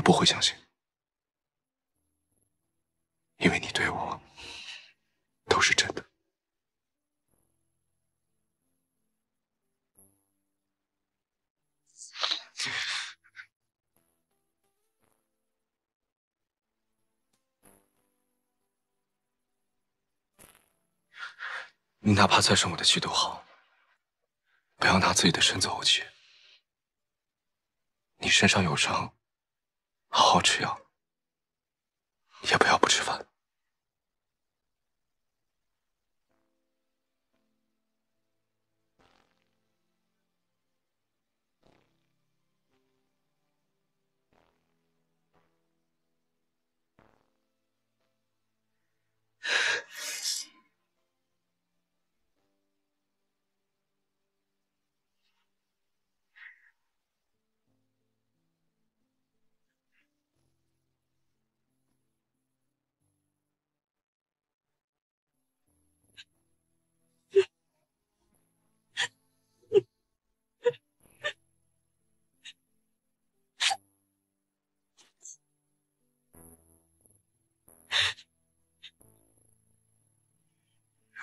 我不会相信，因为你对我都是真的。你哪怕再生我的气都好，不要拿自己的身子怄气。你身上有伤，好好吃药，也不要不吃饭。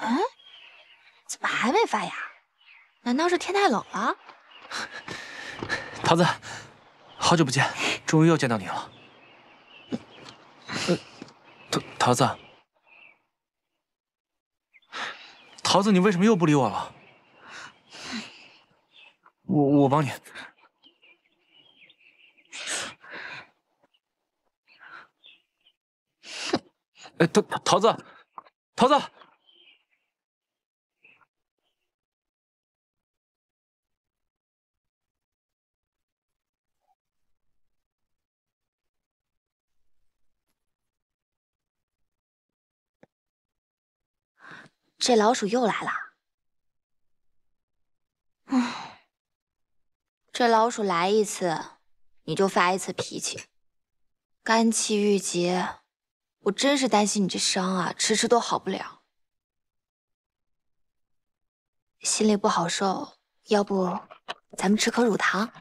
嗯，怎么还没发芽？难道是天太冷了？桃子，好久不见，终于又见到你了。桃子，桃子，你为什么又不理我了？我帮你。桃子，桃子。这老鼠又来了。这老鼠来一次，你就发一次脾气，肝气郁结，我真是担心你这伤啊，迟迟都好不了。心里不好受，要不咱们吃颗乳糖？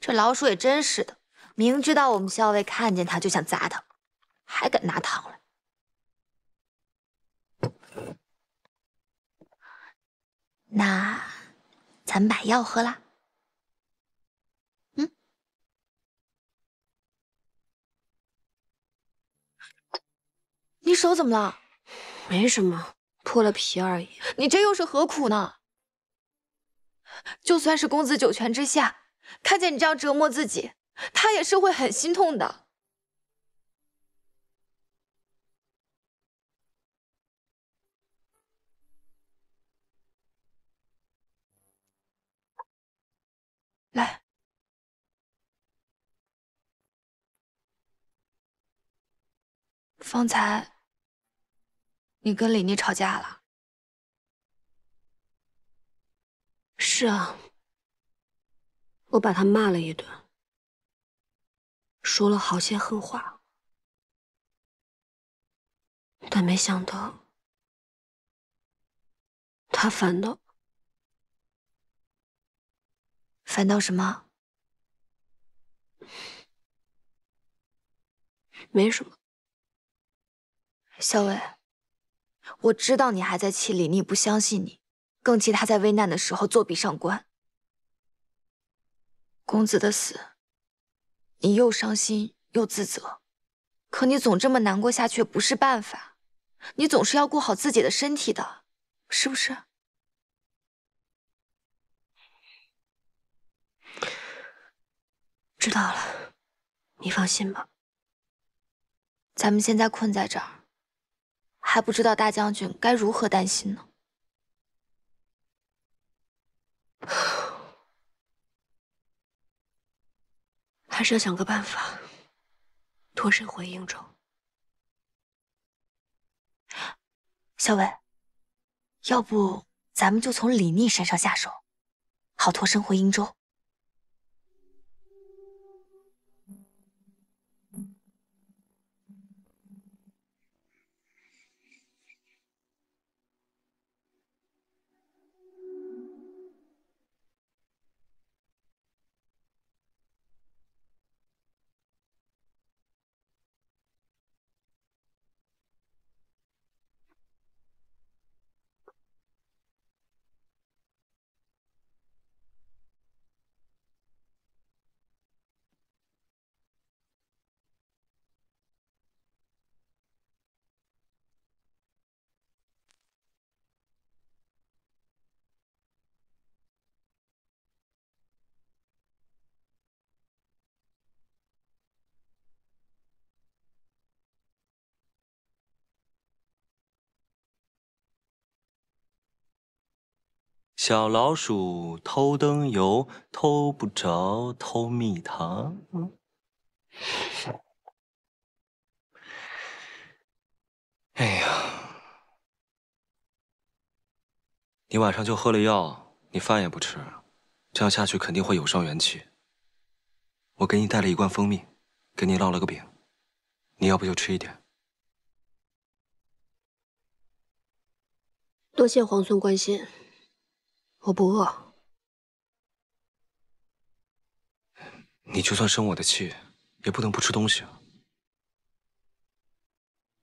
这老鼠也真是的，明知道我们校尉看见它就想砸它，还敢拿糖来。那咱们把药喝了。嗯，你手怎么了？没什么，破了皮而已。你这又是何苦呢？就算是公子九泉之下，看见你这样折磨自己，他也是会很心痛的。来，方才你跟李妮吵架了？是啊，我把他骂了一顿，说了好些狠话，但没想到他反倒什么？没什么。校尉，我知道你还在气李妮不相信你，更气他在危难的时候作壁上观。公子的死，你又伤心又自责，可你总这么难过下去不是办法，你总是要顾好自己的身体的，是不是？知道了，你放心吧。咱们现在困在这儿，还不知道大将军该如何担心呢。还是要想个办法，脱身回应州。校尉，要不咱们就从李逆身上下手，好脱身回英州。小老鼠偷灯油，偷不着偷蜜糖。哎呀，你晚上就喝了药，你饭也不吃，这样下去肯定会有伤元气。我给你带了一罐蜂蜜，给你烙了个饼，你要不就吃一点。多谢皇孙关心，我不饿。你就算生我的气，也不能不吃东西啊。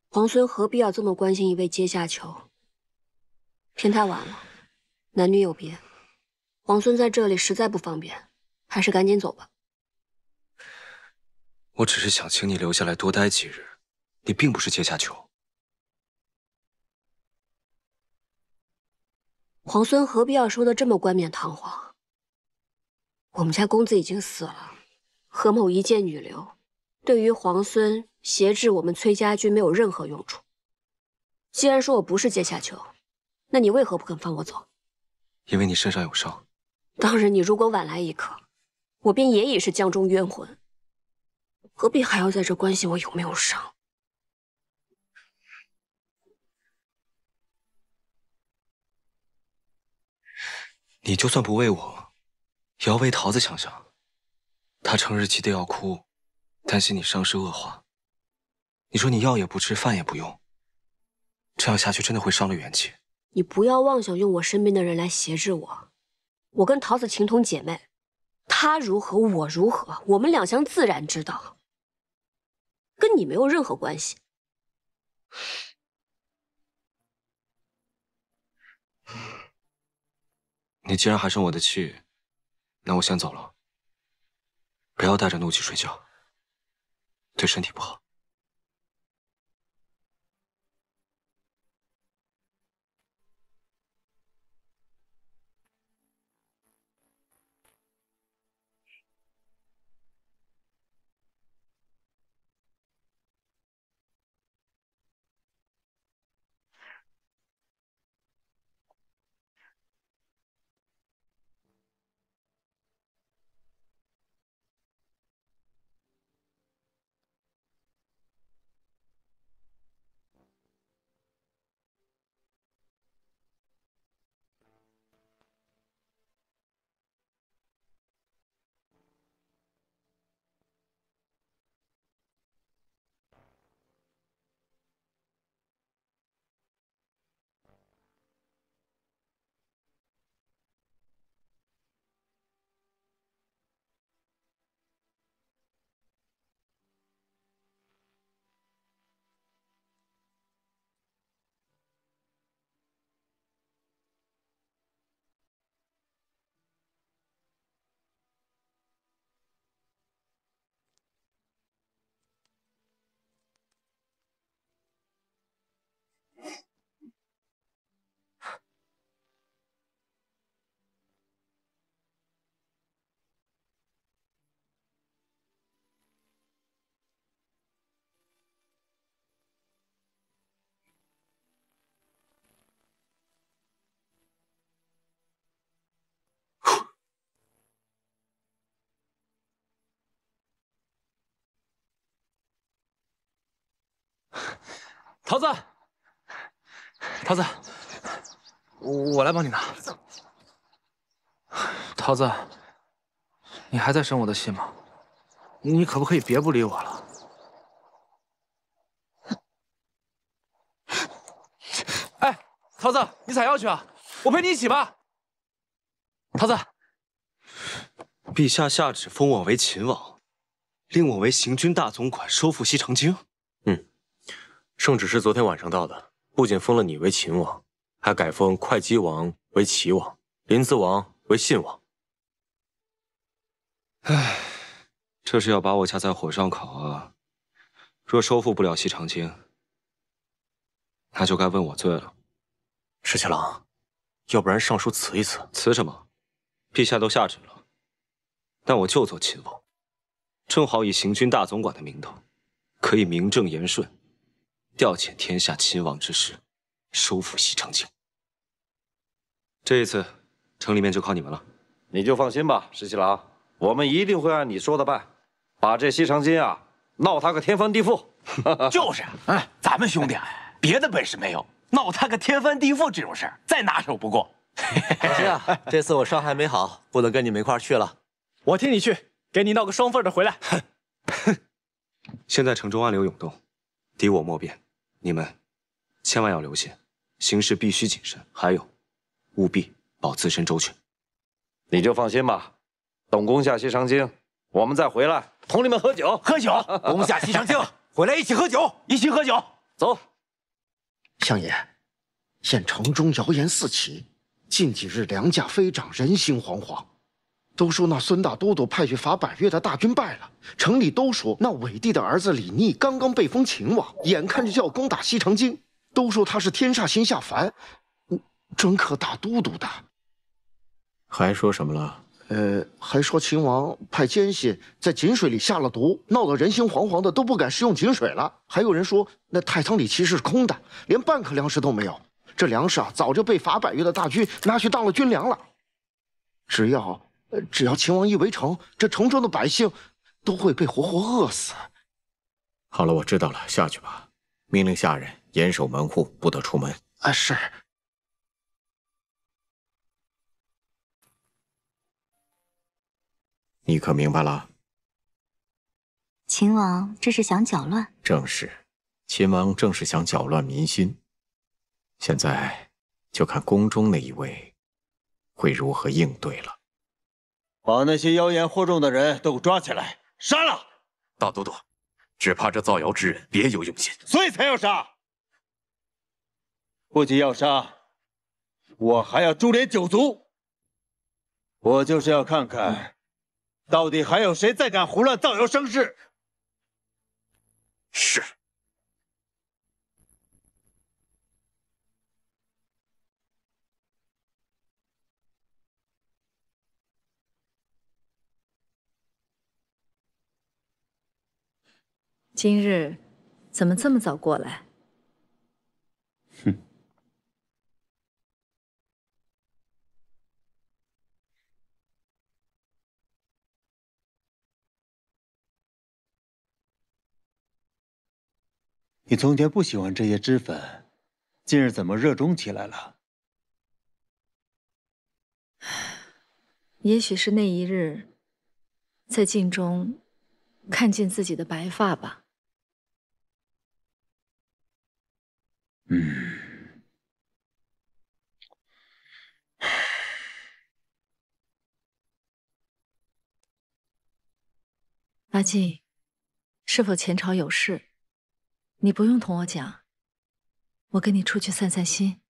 皇孙何必要这么关心一位阶下囚？天太晚了，男女有别，皇孙在这里实在不方便，还是赶紧走吧。我只是想请你留下来多待几日，你并不是阶下囚。皇孙何必要说的这么冠冕堂皇？我们家公子已经死了，何某一介女流，对于皇孙挟制我们崔家军没有任何用处。既然说我不是阶下囚，那你为何不肯放我走？因为你身上有伤。当日你如果晚来一刻，我便也已是江中冤魂，何必还要在这关心我有没有伤？你就算不为我，也要为桃子想想。她成日急得要哭，担心你伤势恶化。你说你药也不吃，饭也不用，这样下去真的会伤了元气。你不要妄想用我身边的人来挟制我。我跟桃子情同姐妹，她如何我如何，我们两相自然之道，跟你没有任何关系。你既然还生我的气，那我先走了。不要带着怒气睡觉，对身体不好。桃子，桃子，我来帮你拿。桃子，你还在生我的气吗？你可不可以别不理我了？哎，桃子，你采药去啊！我陪你一起吧。桃子，陛下下旨封我为秦王，令我为行军大总管，收复西长京。圣旨是昨天晚上到的，不仅封了你为秦王，还改封会稽王为齐王，临淄王为信王。唉，这是要把我架在火上烤啊！若收复不了西长京，那就该问我罪了。石七郎，要不然上书辞一辞。辞什么？陛下都下旨了。但我就做秦王，正好以行军大总管的名头，可以名正言顺调遣天下亲王之师，收复西长京。这一次，城里面就靠你们了。你就放心吧，石七郎，我们一定会按你说的办，把这西长今啊闹他个天翻地覆。就是，咱们兄弟别的本事没有，闹他个天翻地覆这种事儿再拿手不过。是啊，这次我伤还没好，不能跟你们一块儿去了。我替你去，给你闹个双份的回来。现在城中暗流涌动，敌我莫辨，你们千万要留心，行事必须谨慎。还有，务必保自身周全。你就放心吧，等攻下西长京，我们再回来同你们喝酒。喝酒，攻下西长京，回来一起喝酒，一起喝酒。走。相爷，现城中谣言四起，近几日粮价飞涨，人心惶惶。都说那孙大都督派去伐百越的大军败了，城里都说那韦帝的儿子李逆刚刚被封秦王，眼看着就要攻打西长京，都说他是天煞星下凡，专克大都督的。还说什么了？还说秦王派奸细在井水里下了毒，闹得人心惶惶的，都不敢食用井水了。还有人说那太仓里其实是空的，连半颗粮食都没有。这粮食啊，早就被伐百越的大军拿去当了军粮了。只要秦王一围城，这城中的百姓都会被活活饿死。好了，我知道了，下去吧。命令下人严守门户，不得出门。啊，是。你可明白了？秦王这是想搅乱？正是，秦王正是想搅乱民心。现在就看宫中那一位会如何应对了。把那些妖言惑众的人都抓起来，杀了！大都督，只怕这造谣之人别有用心，所以才要杀。不仅要杀，我还要株连九族。我就是要看看，到底还有谁再敢胡乱造谣生事。是。今日怎么这么早过来？哼。你从前不喜欢这些脂粉，今日怎么热衷起来了？也许是那一日，在镜中看见自己的白发吧。阿静，是否前朝有事？你不用同我讲，我跟你出去散散心。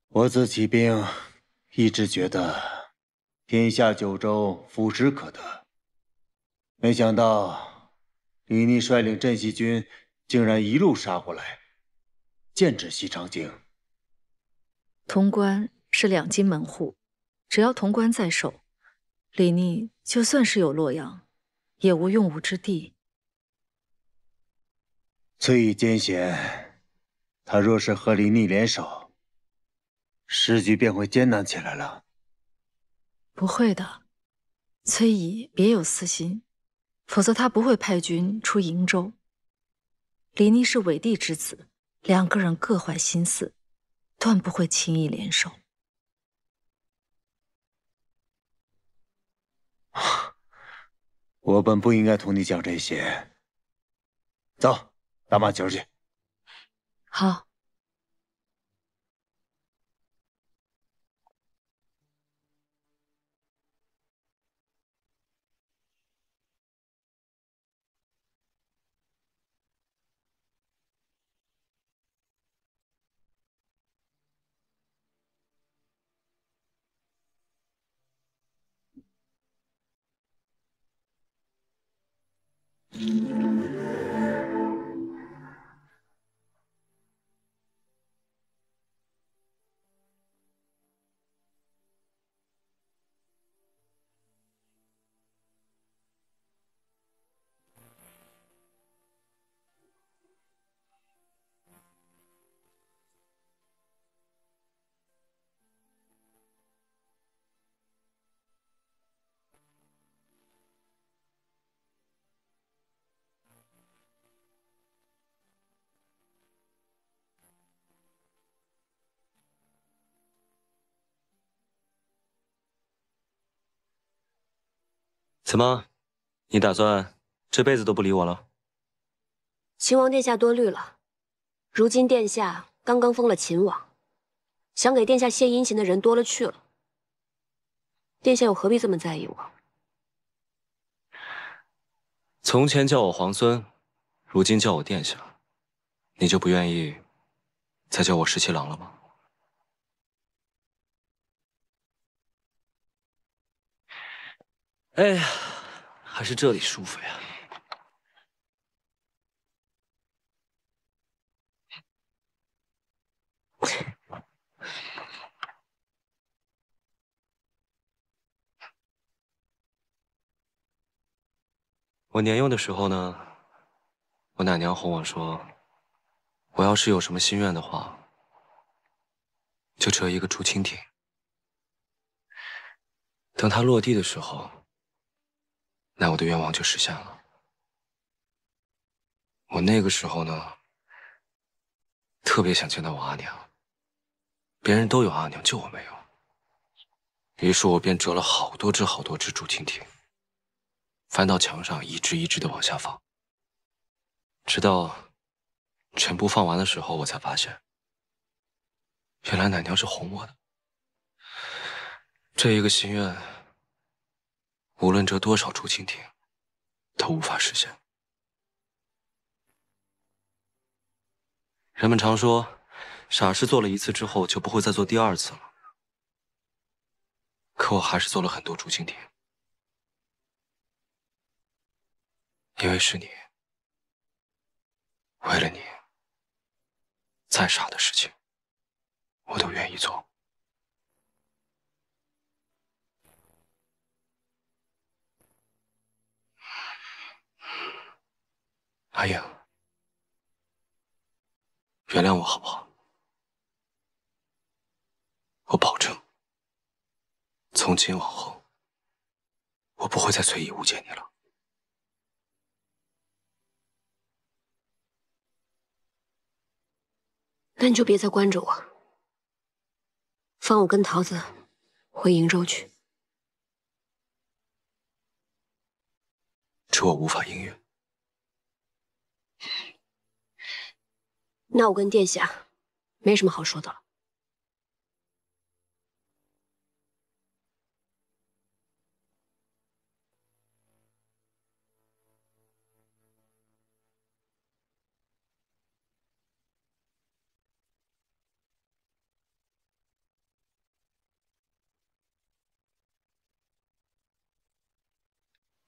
我自起兵，一直觉得天下九州腐蚀可得，没想到李逆率领镇西军竟然一路杀过来，剑指西长京。潼关是两京门户，只要潼关在手，李逆就算是有洛阳，也无用武之地。崔乙艰险，他若是和李逆联手，时局便会艰难起来了。不会的，崔乙别有私心，否则他不会派军出瀛州。李逆是韦帝之子，两个人各怀心思，断不会轻易联手。我本不应该同你讲这些。走，打马球去。好。怎么，你打算这辈子都不理我了？秦王殿下多虑了。如今殿下刚刚封了秦王，想给殿下献殷勤的人多了去了。殿下又何必这么在意我？从前叫我皇孙，如今叫我殿下，你就不愿意再叫我十七郎了吗？哎呀，还是这里舒服呀。我年幼的时候呢，我奶娘哄我说，我要是有什么心愿的话，就折一个竹蜻蜓。等它落地的时候，那我的愿望就实现了。我那个时候呢，特别想见到我阿娘，别人都有阿娘，就我没有。于是我便折了好多只竹蜻蜓，翻到墙上，一只一只的往下放，直到全部放完的时候，我才发现，原来奶娘是哄我的。这一个心愿，无论折多少竹蜻蜓，都无法实现。人们常说，傻事做了一次之后，就不会再做第二次了。可我还是做了很多竹蜻蜓，因为是你，为了你，再傻的事情，我都愿意做。阿英，原谅我好不好？我保证，从今往后，我不会再随意误解你了。那你就别再关着我，放我跟桃子回瀛州去。这我无法应允。那我跟殿下没什么好说的了。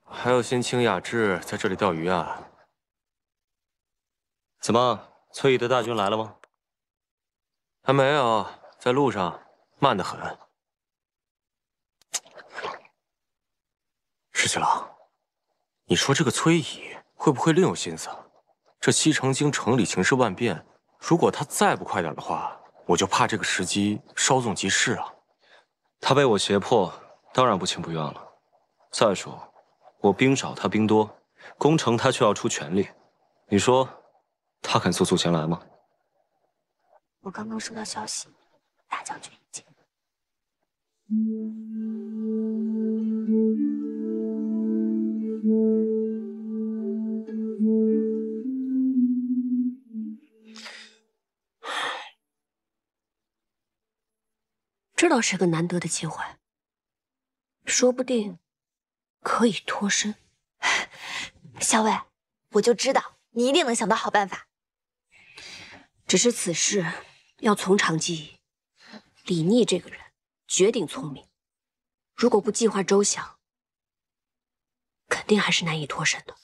还有心情雅致在这里钓鱼啊？怎么，崔姨的大军来了吗？还没有，在路上，慢得很。十七郎，你说这个崔姨会不会另有心思？这西城京城里情势万变，如果他再不快点的话，我就怕这个时机稍纵即逝啊。他被我胁迫，当然不情不愿了。再说，我兵少他兵多，攻城他却要出全力，你说他肯速速前来吗？我刚刚收到消息，大将军已经。这倒是个难得的机会，说不定可以脱身。校尉，我就知道你一定能想到好办法。只是此事要从长计议。李逆这个人绝顶聪明，如果不计划周详，肯定还是难以脱身的。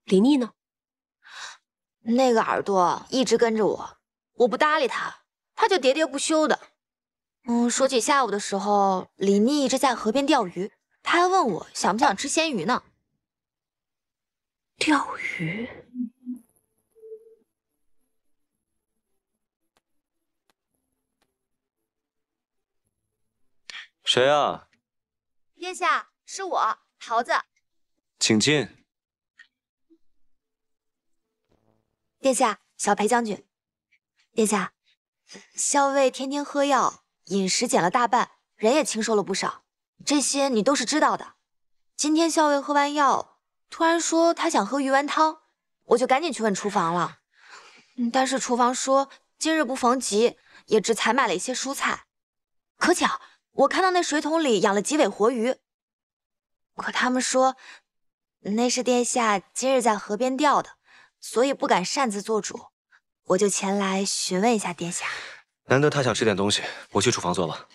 李逆呢？那个耳朵一直跟着我，我不搭理他，他就喋喋不休的。说起下午的时候，李逆一直在河边钓鱼，他还问我想不想吃鲜鱼呢。钓鱼？谁啊？殿下，是我，桃子。请进。殿下，小裴将军。殿下，校尉天天喝药，饮食减了大半，人也清瘦了不少，这些你都是知道的。今天校尉喝完药，突然说他想喝鱼丸汤，我就赶紧去问厨房了。但是厨房说今日不逢急，也只采买了一些蔬菜。可巧我看到那水桶里养了几尾活鱼，可他们说那是殿下今日在河边钓的，所以不敢擅自做主，我就前来询问一下殿下。难得他想吃点东西，我去厨房做吧。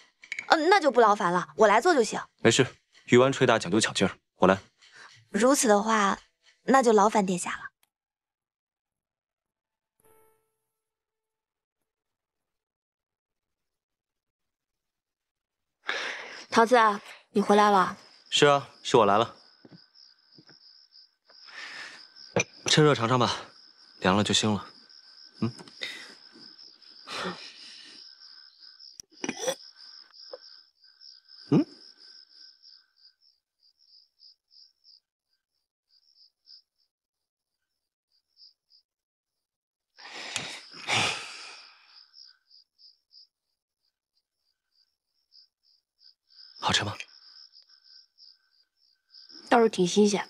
那就不劳烦了，我来做就行。没事，鱼丸捶打讲究巧劲儿，我来。如此的话，那就劳烦殿下了。桃子，你回来了。是啊，是我来了。趁热尝尝吧，凉了就腥了。好吃吗？倒是挺新鲜。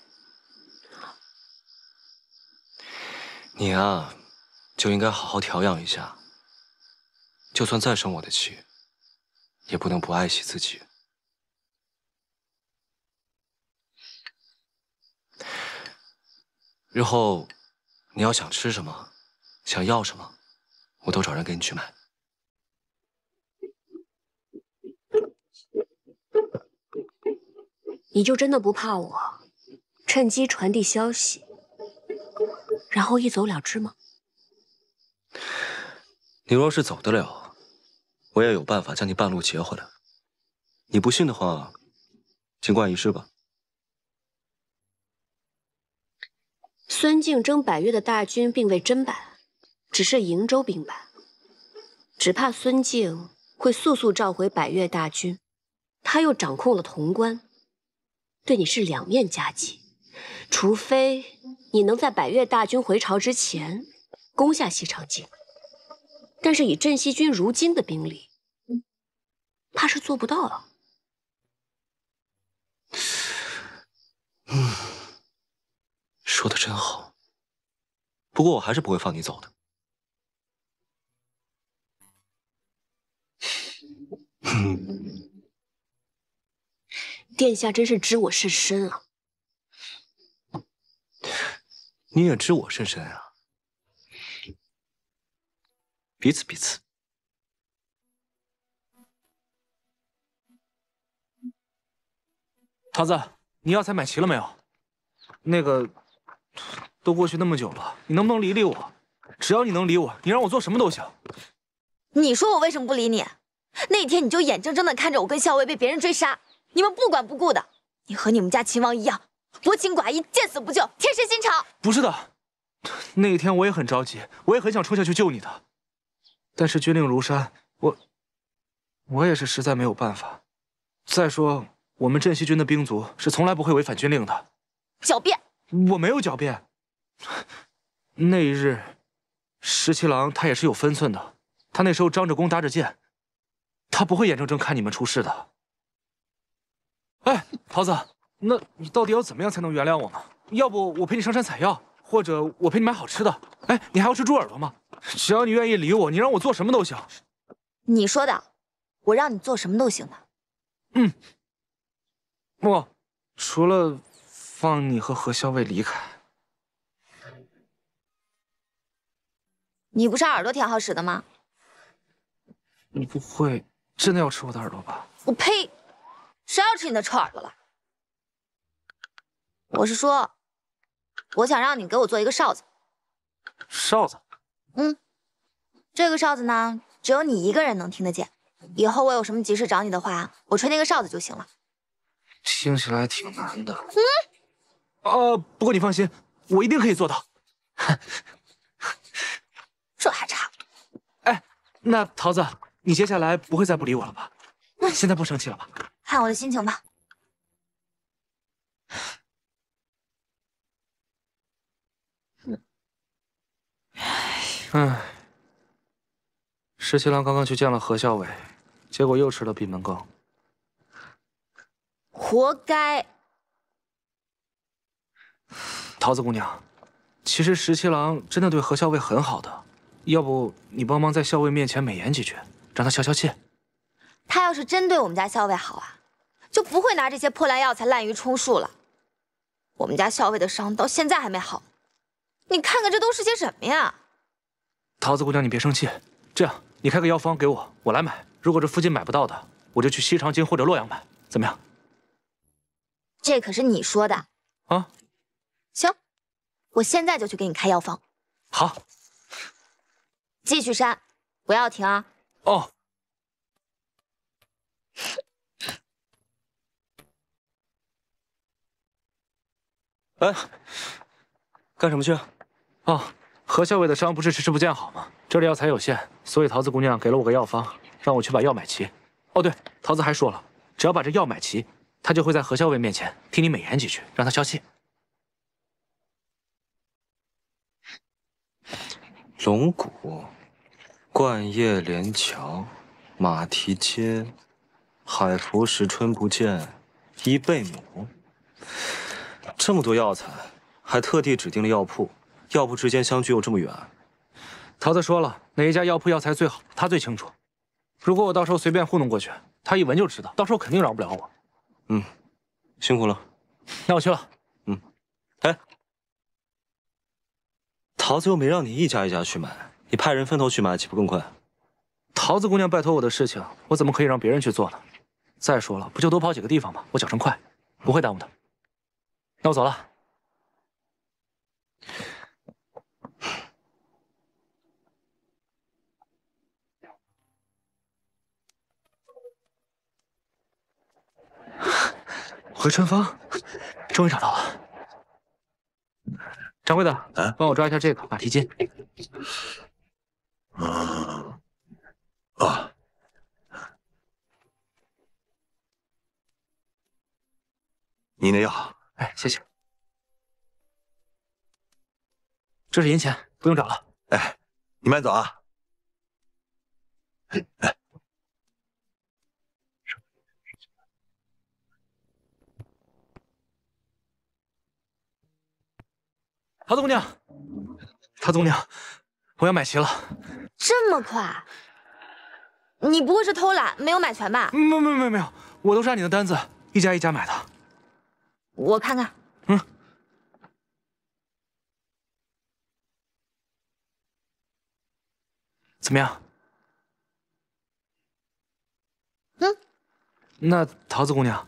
你啊，就应该好好调养一下。就算再生我的气，也不能不爱惜自己。日后你要想吃什么，想要什么，我都找人给你去买。你就真的不怕我趁机传递消息，然后一走了之吗？你若是走得了，我也有办法将你半路截回来。你不信的话，尽管一试吧。孙敬征百越的大军并未砧板，只是瀛州兵败，只怕孙敬会速速召回百越大军，他又掌控了潼关。对你是两面夹击，除非你能在百越大军回朝之前攻下西长京，但是以镇西军如今的兵力，怕是做不到了。说的真好，不过我还是不会放你走的。殿下真是知我甚深啊！你也知我甚深啊，彼此彼此。桃子，你药材买齐了没有？那个，都过去那么久了，你能不能理理我？只要你能理我，你让我做什么都行。你说我为什么不理你？那天你就眼睁睁的看着我跟校尉被别人追杀，你们不管不顾的。你和你们家秦王一样，薄情寡义，见死不救，天生心肠。不是的，那一天我也很着急，我也很想冲下去救你的，但是军令如山，我也是实在没有办法。再说，我们镇西军的兵卒是从来不会违反军令的。狡辩！我没有狡辩。那一日，十七郎他也是有分寸的，他那时候张着弓搭着箭，他不会眼睁睁看你们出事的。哎，桃子，那你到底要怎么样才能原谅我呢？要不我陪你上山采药，或者我陪你买好吃的。哎，你还要吃猪耳朵吗？只要你愿意理我，你让我做什么都行。你说的，我让你做什么都行的。我除了放你和何校尉离开。你不是耳朵挺好使的吗？你不会真的要吃我的耳朵吧？我呸！谁要吃你的臭耳朵了？我是说，我想让你给我做一个哨子。哨子？这个哨子呢，只有你一个人能听得见。以后我有什么急事找你的话，我吹那个哨子就行了。听起来挺难的。不过你放心，我一定可以做到。这还差不多。哎，那桃子，你接下来不会再不理我了吧？现在不生气了吧？看我的心情吧。唉，十七郎刚刚去见了何校尉，结果又吃了闭门羹。活该。桃子姑娘，其实十七郎真的对何校尉很好的，要不你帮忙在校尉面前美言几句，让他消消气。他要是真对我们家校尉好啊，就不会拿这些破烂药材滥竽充数了。我们家校尉的伤到现在还没好，你看看这都是些什么呀？桃子姑娘，你别生气，这样你开个药方给我，我来买。如果这附近买不到的，我就去西长京或者洛阳买，怎么样？这可是你说的啊。行，我现在就去给你开药方。好，继续扇，不要停啊。哦。哎，干什么去？哦，何校尉的伤不是迟迟不见好吗？这里药材有限，所以桃子姑娘给了我个药方，让我去把药买齐。哦，对，桃子还说了，只要把这药买齐，她就会在何校尉面前替你美言几句，让他消气。龙骨、冠叶连桥、马蹄街、海服时春不见、伊贝母，这么多药材，还特地指定了药铺，药铺之间相距又这么远。桃子说了，哪一家药铺药材最好，他最清楚。如果我到时候随便糊弄过去，他一闻就知道，到时候肯定饶不了我。嗯，辛苦了。那我去了。嗯，哎，桃子又没让你一家一家去买，你派人分头去买，岂不更快？桃子姑娘拜托我的事情，我怎么可以让别人去做呢？再说了，不就多跑几个地方吗？我脚程快，不会耽误的。那我走了。回春芳，终于找到了。掌柜的，帮我抓一下这个马蹄筋。您的药。哎，谢谢。这是银钱，不用找了。哎，你慢走啊。哎。桃子姑娘，桃子姑娘，我要买齐了。这么快？你不会是偷懒没有买全吧？没有，我都是按你的单子一家一家买的。我看看。嗯。怎么样？嗯。那桃子姑娘，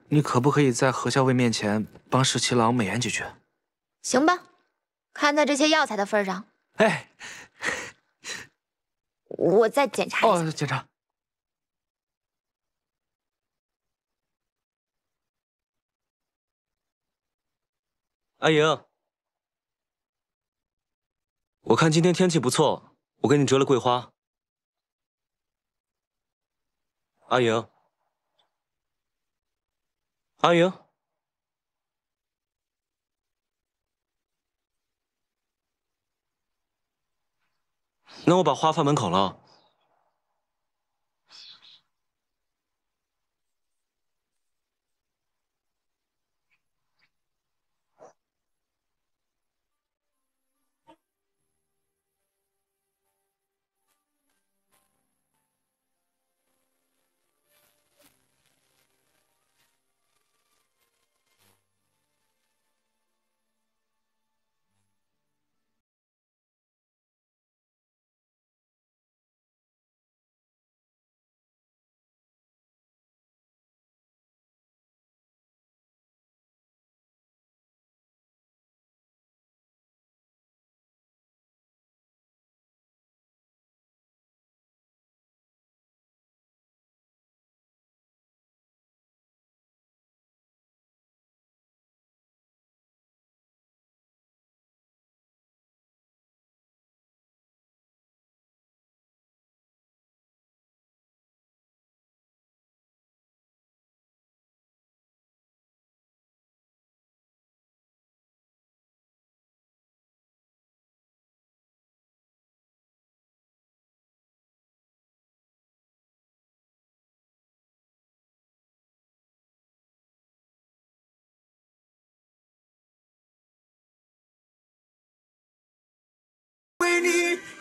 你可不可以在何校尉面前帮十七郎美言几句？行吧，看在这些药材的份上。哎，我再检查一下。哦，检查。阿莹，我看今天天气不错，我给你折了桂花。阿莹，阿莹，那我把花放门口了。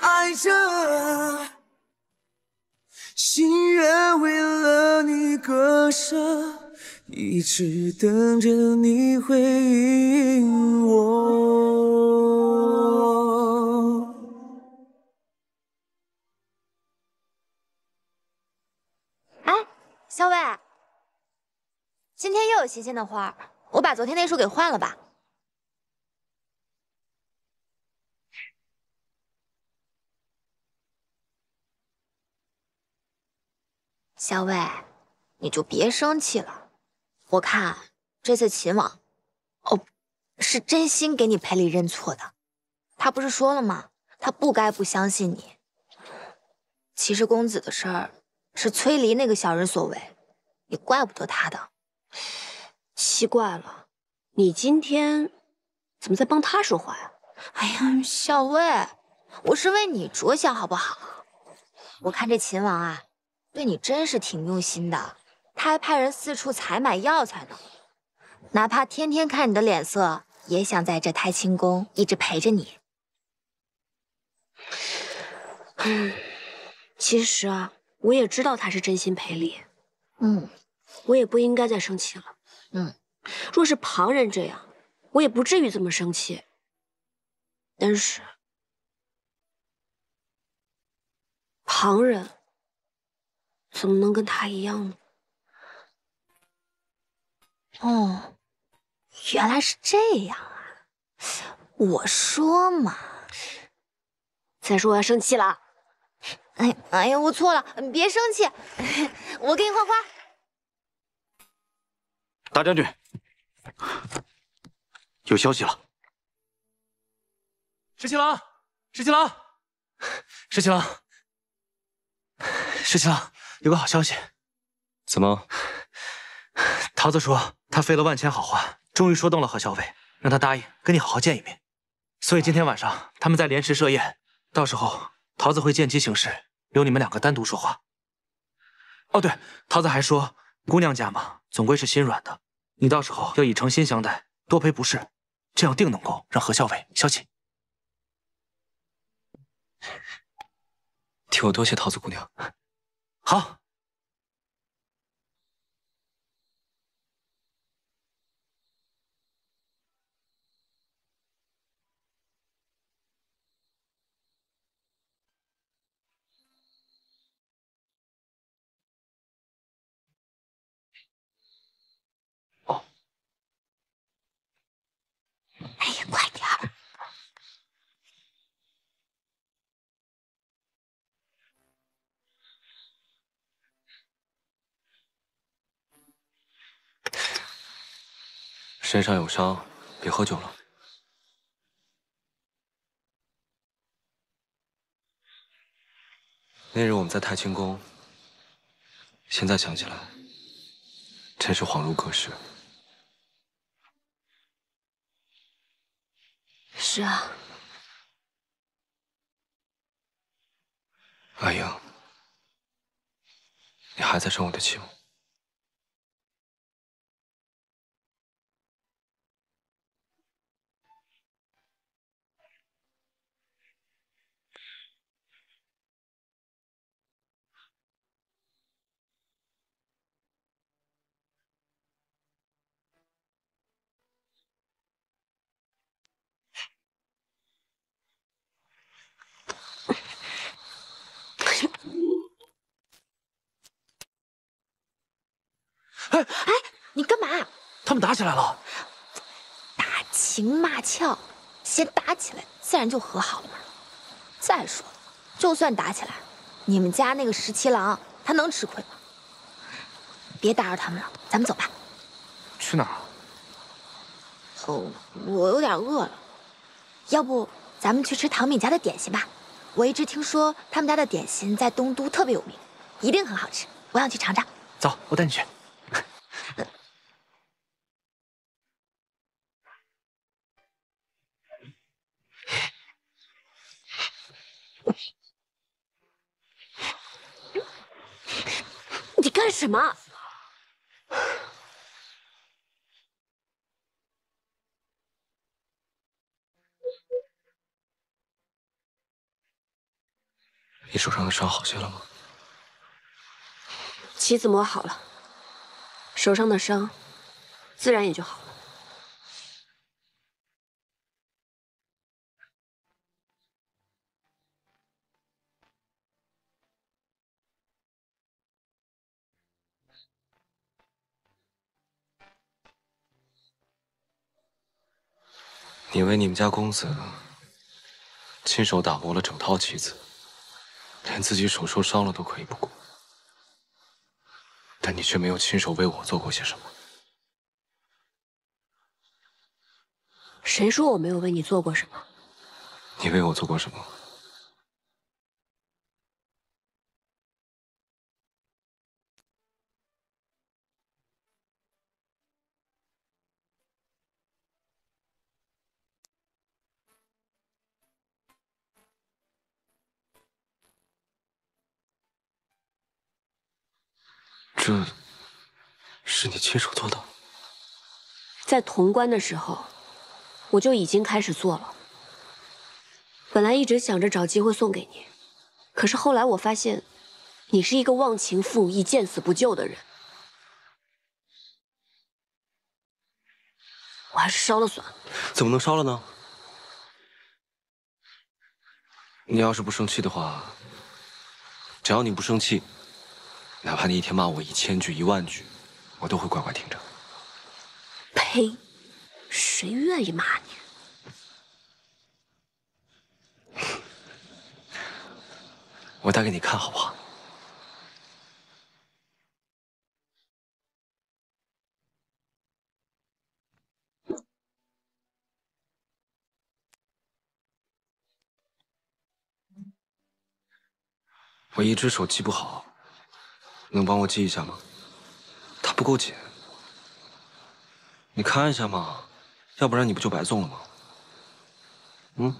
爱着，心愿为了你割舍，一直等着你回应我。哎，小伟，今天又有新鲜的花，我把昨天那束给换了吧。小伟，你就别生气了。我看这次秦王，是真心给你赔礼认错的。他不是说了吗？他不该不相信你。其实公子的事儿是崔离那个小人所为，也怪不得他的。奇怪了，你今天怎么在帮他说话呀？哎呀，小魏，我是为你着想，好不好？我看这秦王啊，对你真是挺用心的，他还派人四处采买药材呢。哪怕天天看你的脸色，也想在这太清宫一直陪着你。其实啊，我也知道他是真心赔礼。嗯，我也不应该再生气了。若是旁人这样，我也不至于这么生气。但是旁人怎么能跟他一样呢？哦，原来是这样啊！我说嘛，再说我要生气了。哎呀，我错了，你别生气，我给你换花。大将军，有消息了。十七郎，十七郎，十七郎，十七郎，有个好消息。怎么？桃子说他费了万千好话，终于说动了何校尉，让他答应跟你好好见一面。所以今天晚上他们在莲池设宴，到时候桃子会见机行事，留你们两个单独说话。哦，对，桃子还说，姑娘家嘛，总归是心软的，你到时候要以诚心相待，多赔不是，这样定能够让何校尉消气。替我多谢桃子姑娘。好。哎呀，快点儿！身上有伤，别喝酒了。那日我们在太清宫，现在想起来，真是恍如隔世。是啊，阿英，你还在生我的气吗？哎，你干嘛？他们打起来了。打情骂俏，先打起来，自然就和好了嘛。再说了，就算打起来，你们家那个17郎他能吃亏吗？别打扰他们了，咱们走吧。去哪儿啊？哦，我有点饿了，要不咱们去吃唐敏家的点心吧？我一直听说他们家的点心在东都特别有名，一定很好吃，我想去尝尝。走，我带你去。你干什么？你手上的伤好些了吗？棋子磨好了，手上的伤自然也就好了。你为你们家公子亲手打磨了整套棋子，连自己手受伤了都可以不顾，但你却没有亲手为我做过些什么。谁说我没有为你做过什么？你为我做过什么？这是你亲手做的？在潼关的时候，我就已经开始做了。本来一直想着找机会送给你，可是后来我发现，你是一个忘情负义、见死不救的人，我还是烧了算了。怎么能烧了呢？你要是不生气的话，只要你不生气，哪怕你一天骂我1000句、10000句，我都会乖乖听着。呸！谁愿意骂你？我打给你看好不好？我一只手系不好，能帮我系一下吗？它不够紧，你看一下嘛，要不然你不就白送了吗？嗯。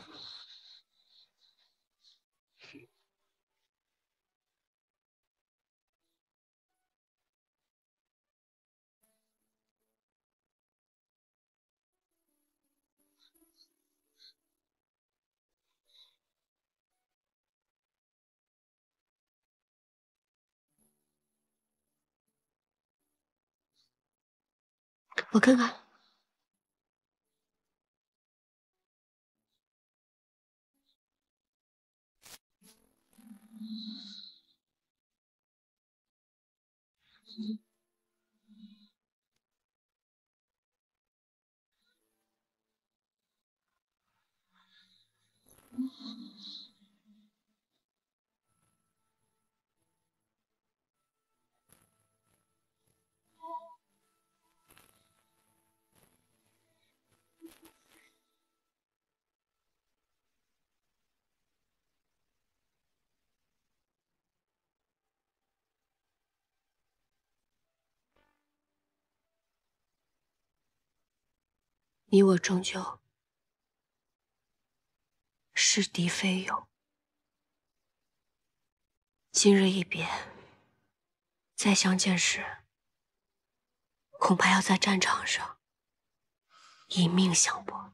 我看看。你我终究是敌非友，今日一别，再相见时，恐怕要在战场上以命相搏。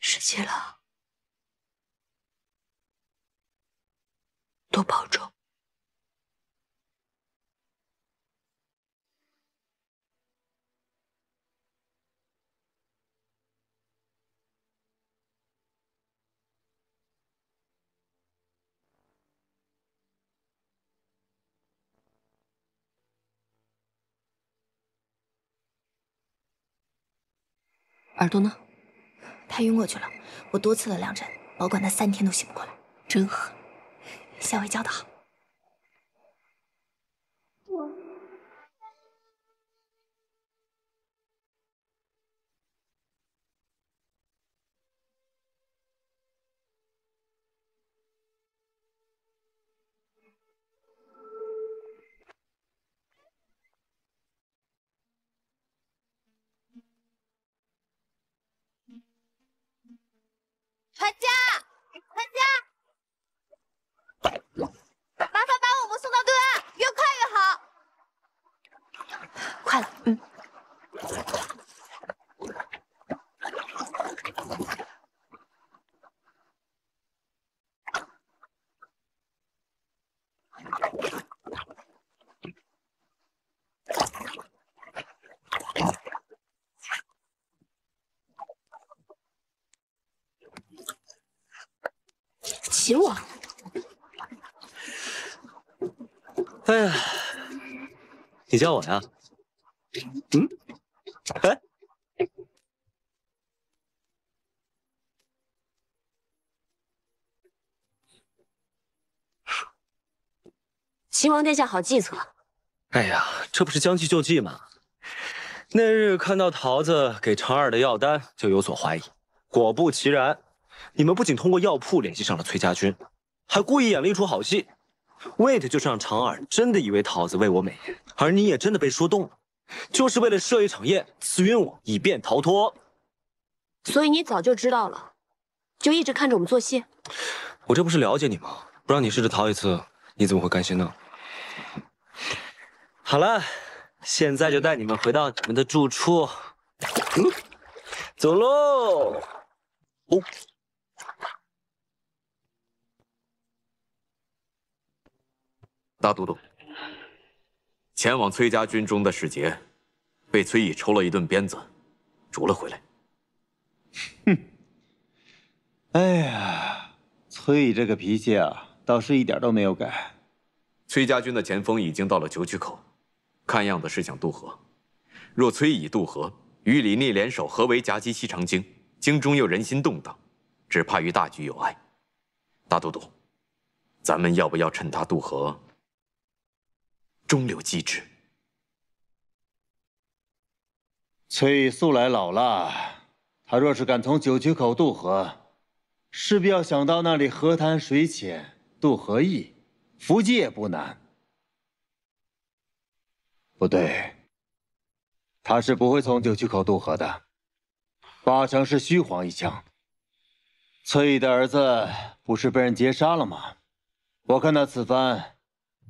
十七郎，多保重。耳朵呢？他晕过去了，我多次了2针，保管他3天都醒不过来。真狠，校尉教得好。传家，麻烦把我们送到对岸，越快越好。快了，秦王，哎呀，你叫我呀？哎，秦王殿下好计策。哎呀，这不是将计就计吗？那日看到桃子给程二的药单，就有所怀疑。果不其然，你们不仅通过药铺联系上了崔家军，还故意演了一出好戏，为的就是让程二真的以为桃子为我美颜，而你也真的被说动了，就是为了设一场宴，刺晕我，以便逃脱。所以你早就知道了，就一直看着我们做戏。我这不是了解你吗？不让你试着逃一次，你怎么会甘心呢？好了，现在就带你们回到你们的住处。走喽！哦，大都督，前往崔家军中的使节，被崔乙抽了一顿鞭子，逐了回来。哎呀，崔乙这个脾气啊，倒是一点都没有改。崔家军的前锋已经到了九曲口，看样子是想渡河。若崔乙渡河，与李逆联手合围夹击西长京，京中又人心动荡，只怕于大局有碍。大都督，咱们要不要趁他渡河，中流击之？崔乙素来老辣，他若是敢从九曲口渡河，势必要想到那里河滩水浅，渡河易，伏击也不难。不对，他是不会从九曲口渡河的，八成是虚晃一枪。崔乙的儿子不是被人劫杀了吗？我看他此番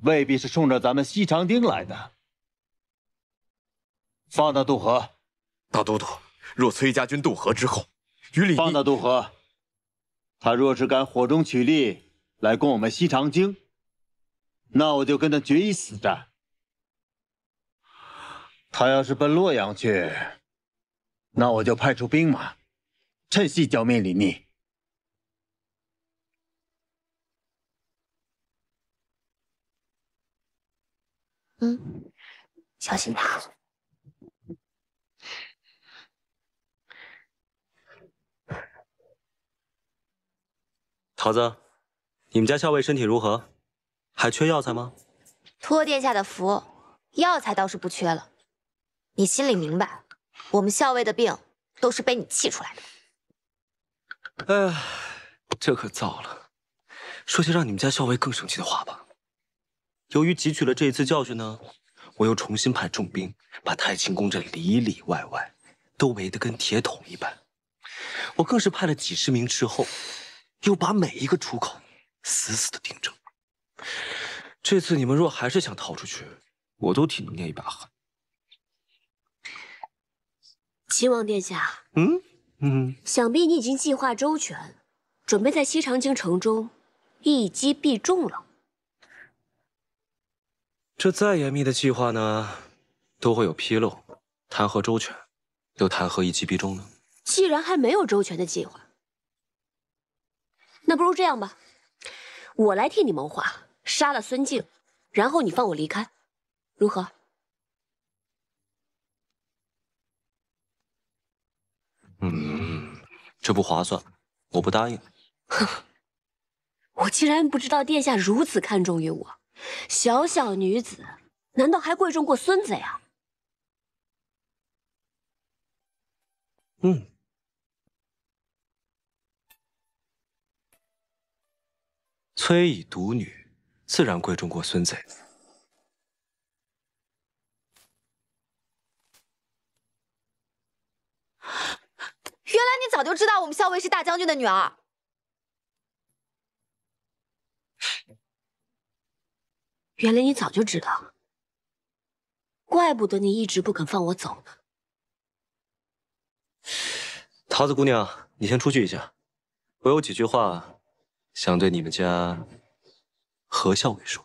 未必是冲着咱们西长町来的。放他渡河。大都督，若崔家军渡河之后，与李逆放他渡河。他若是敢火中取栗来攻我们西长京，那我就跟他决一死战。他要是奔洛阳去，那我就派出兵马，趁隙剿灭李逆。小心他。桃子，你们家校尉身体如何？还缺药材吗？托殿下的福，药材倒是不缺了。你心里明白，我们校尉的病都是被你气出来的。哎呀，这可糟了！说些让你们家校尉更生气的话吧。由于汲取了这一次教训呢，我又重新派重兵把太清宫这里里外外都围得跟铁桶一般。我更是派了几十名斥候，又把每一个出口死死的盯着。这次你们若还是想逃出去，我都替你捏一把汗。秦王殿下，想必你已经计划周全，准备在西长京城中一击必中了。这再严密的计划呢，都会有纰漏，谈何周全，又谈何一击必中呢？既然还没有周全的计划，那不如这样吧，我来替你谋划，杀了孙敬，然后你放我离开，如何？这不划算，我不答应。我竟然不知道殿下如此看重于我，小小女子，难道还贵重过孙子呀？崔乙独女，自然贵重过孙贼。原来你早就知道我们校尉是大将军的女儿。原来你早就知道，怪不得你一直不肯放我走呢。桃子姑娘，你先出去一下，我有几句话想对你们家何校尉说。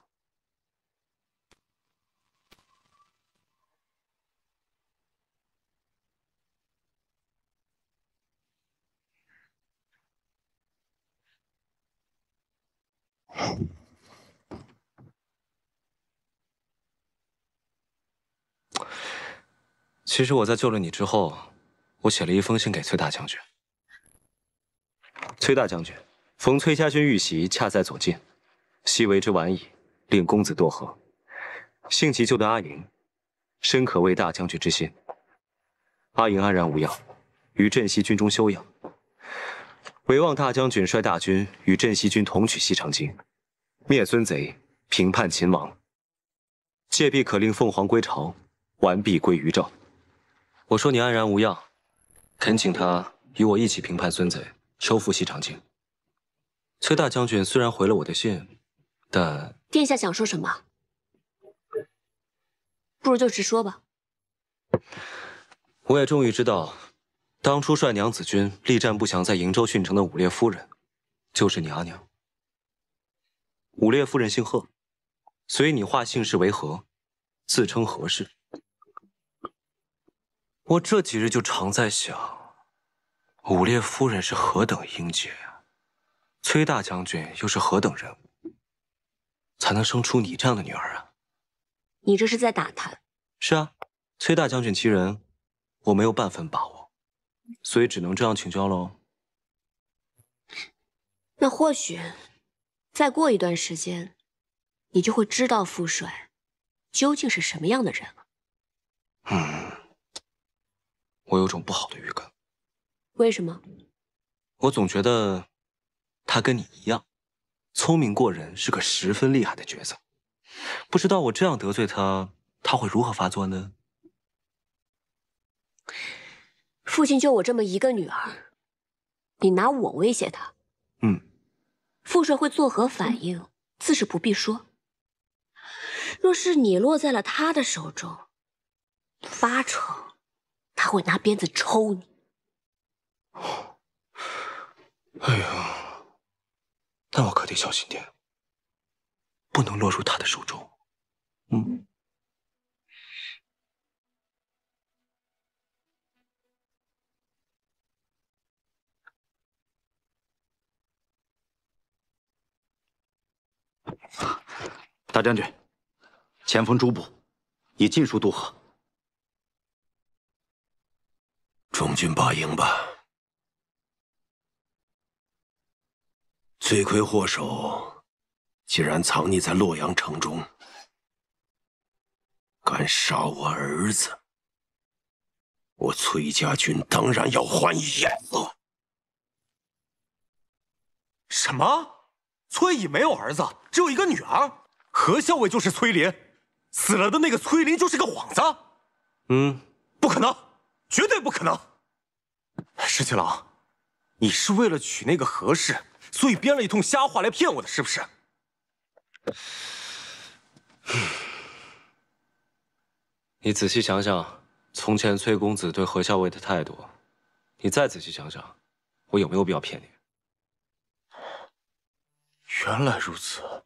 其实我在救了你之后，我写了一封信给崔大将军。崔大将军，逢崔家军遇袭，恰在左近，昔为之晚矣，令公子堕河。幸其救得阿莹，深可为大将军之心。阿莹安然无恙，于镇西军中休养。唯望大将军率大军与镇西军同取西长京，灭孙贼，平叛秦王。届必可令凤凰归巢，完璧归于赵。我说你安然无恙，恳请他与我一起平叛孙贼，收复西长京。崔大将军虽然回了我的信，但殿下想说什么？不如就直说吧。我也终于知道，当初率娘子军力战不降在瀛州郡城的武烈夫人，就是你阿娘。武烈夫人姓贺，所以你化姓氏为何，自称何氏。我这几日就常在想，武烈夫人是何等英杰啊，崔大将军又是何等人物，才能生出你这样的女儿啊？你这是在打探？是啊，崔大将军其人，我没有半分把握，所以只能这样请教喽。那或许再过一段时间，你就会知道父帅究竟是什么样的人了。我有种不好的预感。为什么？我总觉得他跟你一样，聪明过人，是个十分厉害的角色。不知道我这样得罪他，他会如何发作呢？父亲就我这么一个女儿，你拿我威胁他，父帅会作何反应，自是不必说。若是你落在了他的手中，8成他会拿鞭子抽你。哎呀，那我可得小心点，不能落入他的手中。大将军，前锋诸部已尽数渡河。中军罢营吧。罪魁祸首竟然藏匿在洛阳城中，敢杀我儿子，我崔家军当然要还眼了。什么？崔乙没有儿子，只有一个女儿？何校尉就是崔林，死了的那个崔林就是个幌子？不可能，绝对不可能！石七郎，你是为了娶那个何氏，所以编了一通瞎话来骗我的，是不是？你仔细想想，从前崔公子对何校尉的态度，你再仔细想想，我有没有必要骗你？原来如此，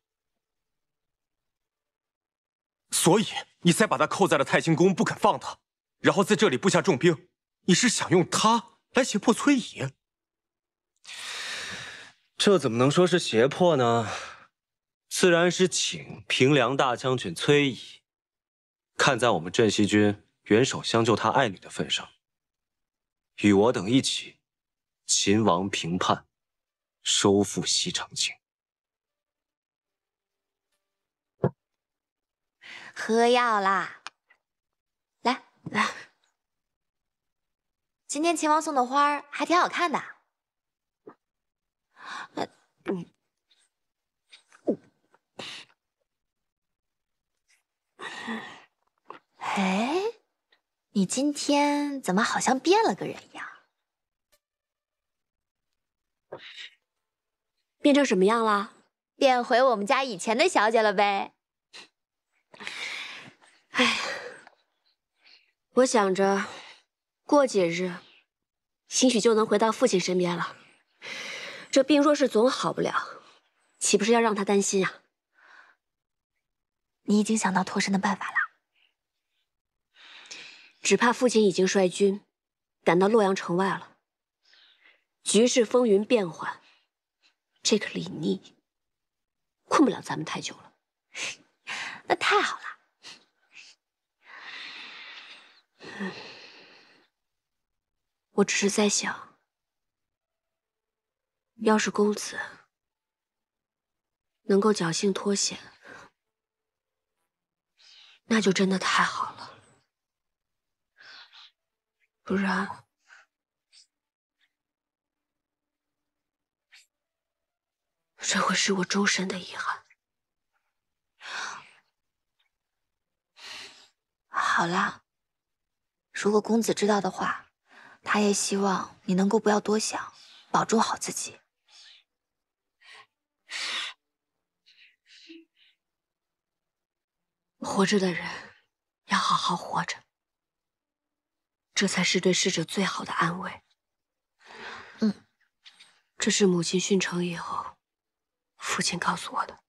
所以你才把他扣在了太清宫，不肯放他，然后在这里布下重兵。你是想用他来胁迫崔乙？这怎么能说是胁迫呢？自然是请平凉大将军崔乙，看在我们镇西军元首相救他爱女的份上，与我等一起秦王平叛，收复西长京。喝药啦！来，今天秦王送的花还挺好看的。哎，你今天怎么好像变了个人一样？变成什么样了？变回我们家以前的小姐了呗。我想着，过几日，兴许就能回到父亲身边了。这病若是总好不了，岂不是要让他担心啊？你已经想到脱身的办法了？只怕父亲已经率军赶到洛阳城外了，局势风云变幻，这个李逆困不了咱们太久了。那太好了。我只是在想，要是公子能够侥幸脱险，那就真的太好了。不然，这会是我终身的遗憾。好了，如果公子知道的话，他也希望你能够不要多想，保重好自己。活着的人要好好活着，这才是对逝者最好的安慰。这是母亲训成以后，父亲告诉我的。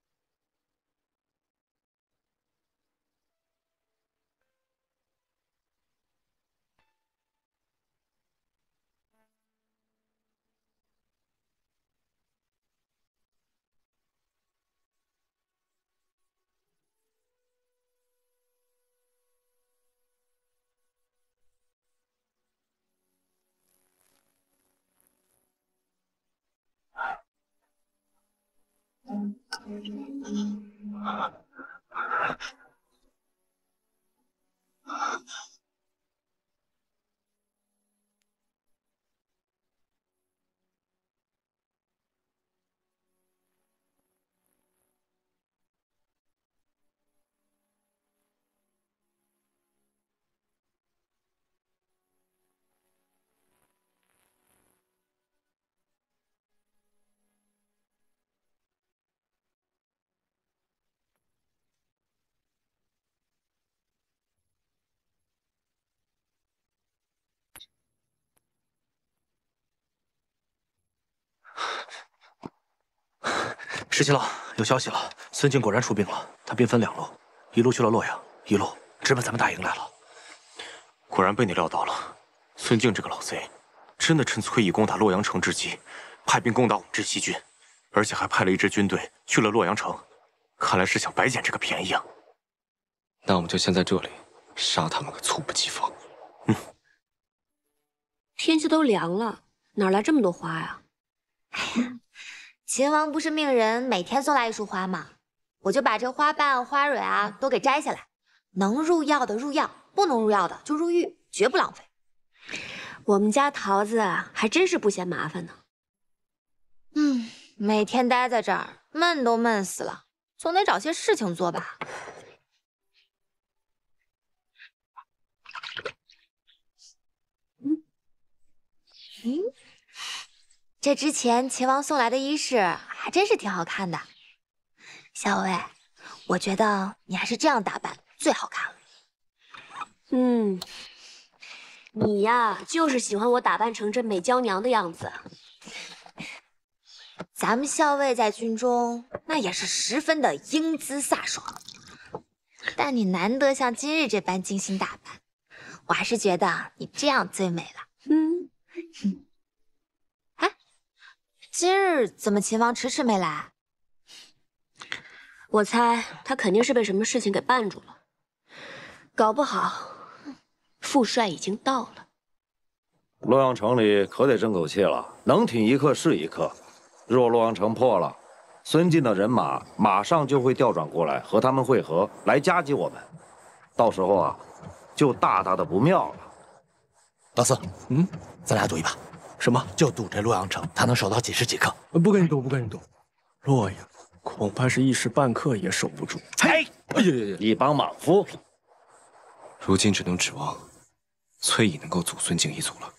石七郎，有消息了，孙敬果然出兵了，他兵分2路，一路去了洛阳，一路直奔咱们大营来了。果然被你料到了，孙敬这个老贼，真的趁崔乙攻打洛阳城之机，派兵攻打我们知西军，而且还派了一支军队去了洛阳城，看来是想白捡这个便宜啊。那我们就先在这里杀他们个猝不及防。天气都凉了，哪来这么多花呀？秦王不是命人每天送来1束花吗？我就把这花瓣、花蕊啊都给摘下来，能入药的入药，不能入药的就入玉，绝不浪费。我们家桃子还真是不嫌麻烦呢。每天待在这儿，闷都闷死了，总得找些事情做吧。这之前秦王送来的衣饰还真是挺好看的。小薇，我觉得你还是这样打扮最好看了。你呀，就是喜欢我打扮成这美娇娘的样子。咱们校尉在军中那也是十分的英姿飒爽，但你难得像今日这般精心打扮，我还是觉得你这样最美了。今日怎么秦王迟迟没来？我猜他肯定是被什么事情给绊住了，搞不好父帅已经到了。洛阳城里可得争口气了，能挺一刻是一刻。若洛阳城破了，孙晋的人马马上就会调转过来和他们会合，来夹击我们。到时候啊，就大大的不妙了。老四，咱俩赌一把。什么？就赌这洛阳城，他能守到几时几刻？不跟你赌，不跟你赌。洛阳恐怕是一时半刻也守不住。哎呀，一帮莽夫！如今只能指望崔乙能够阻孙敬一族了。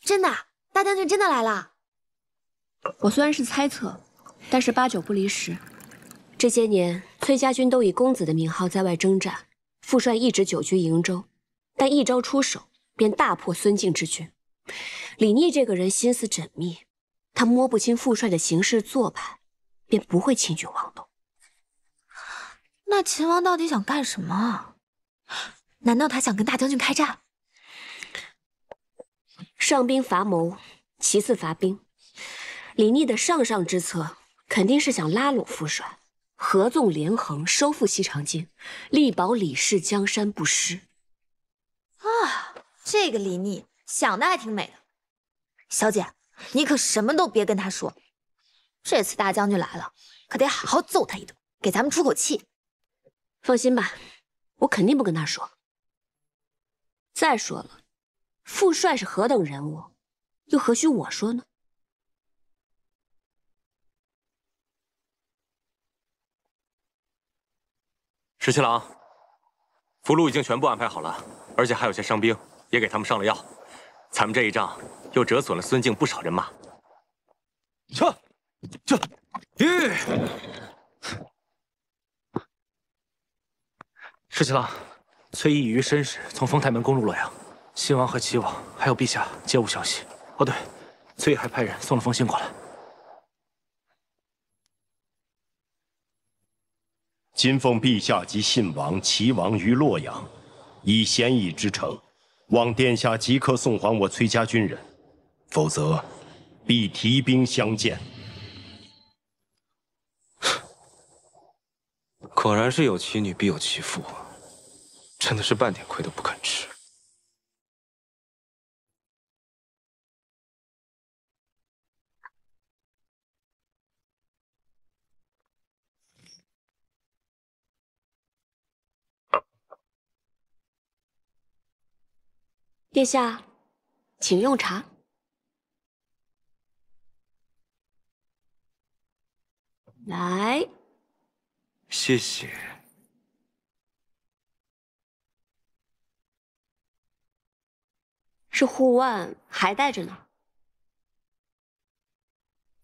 真的，大将军真的来了。我虽然是猜测，但是8、9不离十。这些年，崔家军都以公子的名号在外征战，副帅一直久居瀛州，但一招出手便大破孙敬之军。李逆这个人心思缜密，他摸不清副帅的行事做派，便不会轻举妄动。那秦王到底想干什么？难道他想跟大将军开战？上兵伐谋，其次伐兵。李逆的上上之策肯定是想拉拢副帅，合纵连横，收复西长京，力保李氏江山不失。啊，这个李逆想的还挺美的。小姐，你可什么都别跟他说。这次大将军来了，可得好好揍他一顿，给咱们出口气。放心吧，我肯定不跟他说。再说了，副帅是何等人物，又何须我说呢？十七郎，俘虏已经全部安排好了，而且还有些伤兵，也给他们上了药。咱们这一仗又折损了孙敬不少人马。撤！十七郎，崔义与申使从丰台门攻入洛阳，新王和齐王还有陛下皆无消息。哦对，崔义还派人送了封信过来。今奉陛下及信王、齐王于洛阳，以咸邑之城，望殿下即刻送还我崔家军人，否则必提兵相见。果然是有其女必有其父，真的是半点亏都不肯吃。殿下，请用茶。来，谢谢。是护腕还带着呢。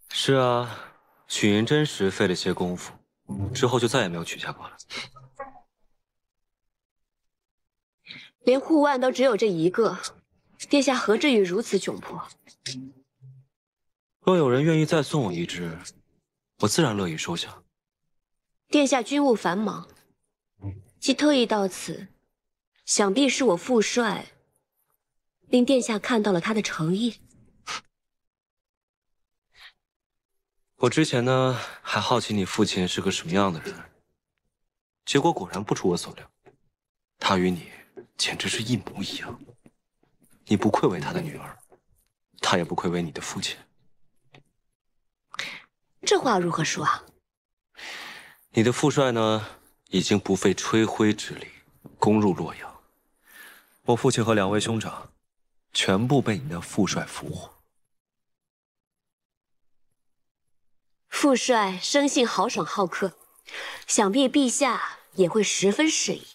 是啊，取银针时费了些功夫，之后就再也没有取下过了。连护腕都只有这一个，殿下何至于如此窘迫？若有人愿意再送我一只，我自然乐意收下。殿下军务繁忙，既特意到此，想必是我父帅令殿下看到了他的诚意。我之前呢，还好奇你父亲是个什么样的人，结果果然不出我所料，他与你简直是一模一样。你不愧为他的女儿，他也不愧为你的父亲。这话如何说啊？你的父帅呢，已经不费吹灰之力攻入洛阳，我父亲和2位兄长全部被你的父帅俘获。父帅生性豪爽好客，想必陛下也会十分适宜。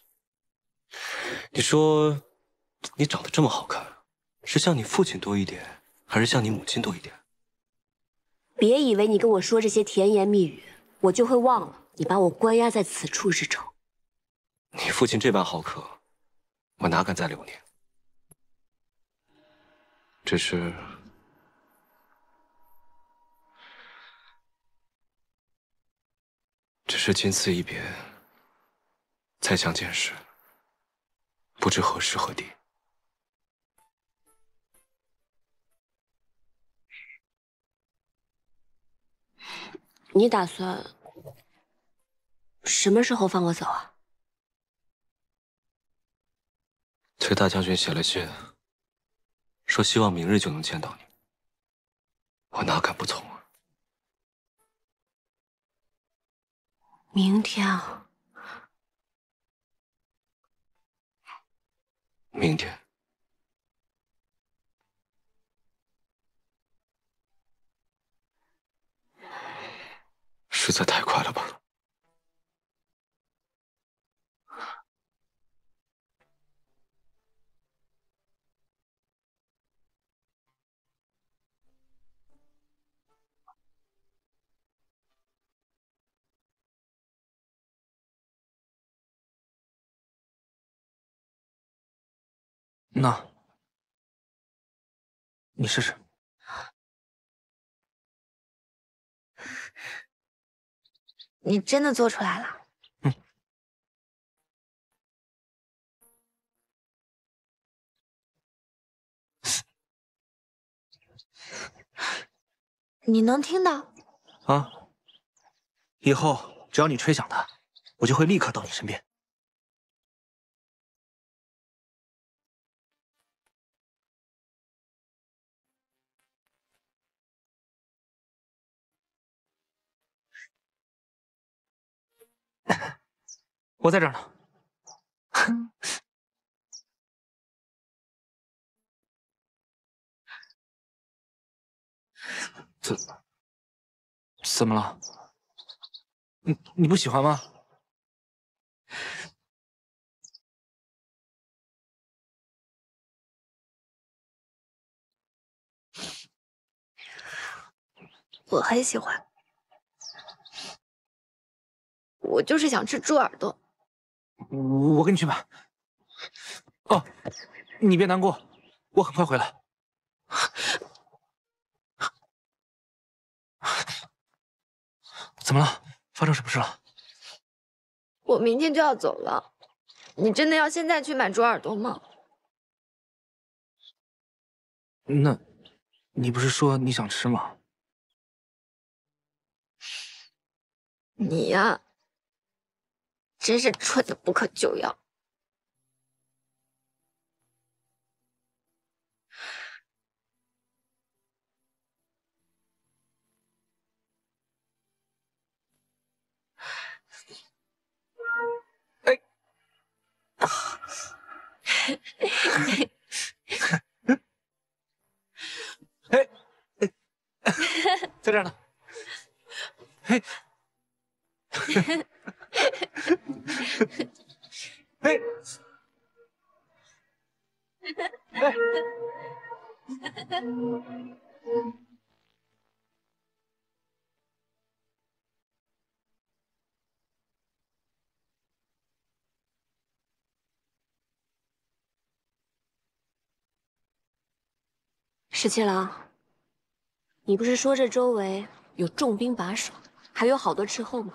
你说，你长得这么好看，是像你父亲多一点，还是像你母亲多一点？别以为你跟我说这些甜言蜜语，我就会忘了你把我关押在此处之仇。你父亲这般好客，我哪敢再留念？只是，仅此一别，再相见时，不知何时何地。你打算什么时候放我走啊？崔大将军写了信，说希望明日就能见到你。我哪敢不从啊？明天啊？明天。实在太快了吧？那，你试试。你真的做出来了？你能听到？啊！以后只要你吹响它，我就会立刻到你身边。我在这儿呢。怎么了？你不喜欢吗？我很喜欢，我就是想吃猪耳朵。我跟你去买。哦，你别难过，我很快回来。怎么了？发生什么事了？我明天就要走了，你真的要现在去买猪耳朵吗？那，你不是说你想吃吗？你呀，真是蠢的不可救药。哎，哎，在这儿呢。嘿，嘿，哎。十七郎，你不是说这周围有重兵把守，还有好多斥候吗？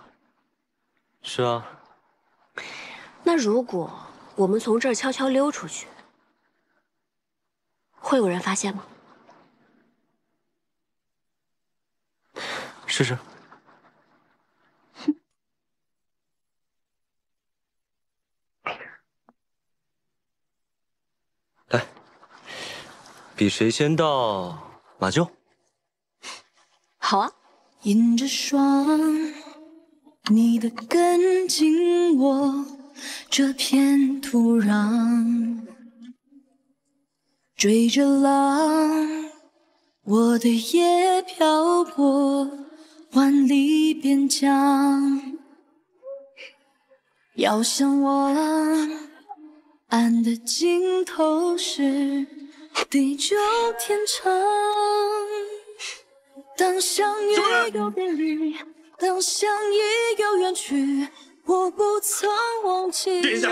是啊。那如果我们从这儿悄悄溜出去，会有人发现吗？试试。来，比谁先到马厩。好啊。迎着霜，你的跟紧我这片土壤，追着浪，我的夜漂泊万里边疆，遥相望，岸的尽头是地久天长。当相遇又别离，当相依又远去，我不曾忘记。殿下，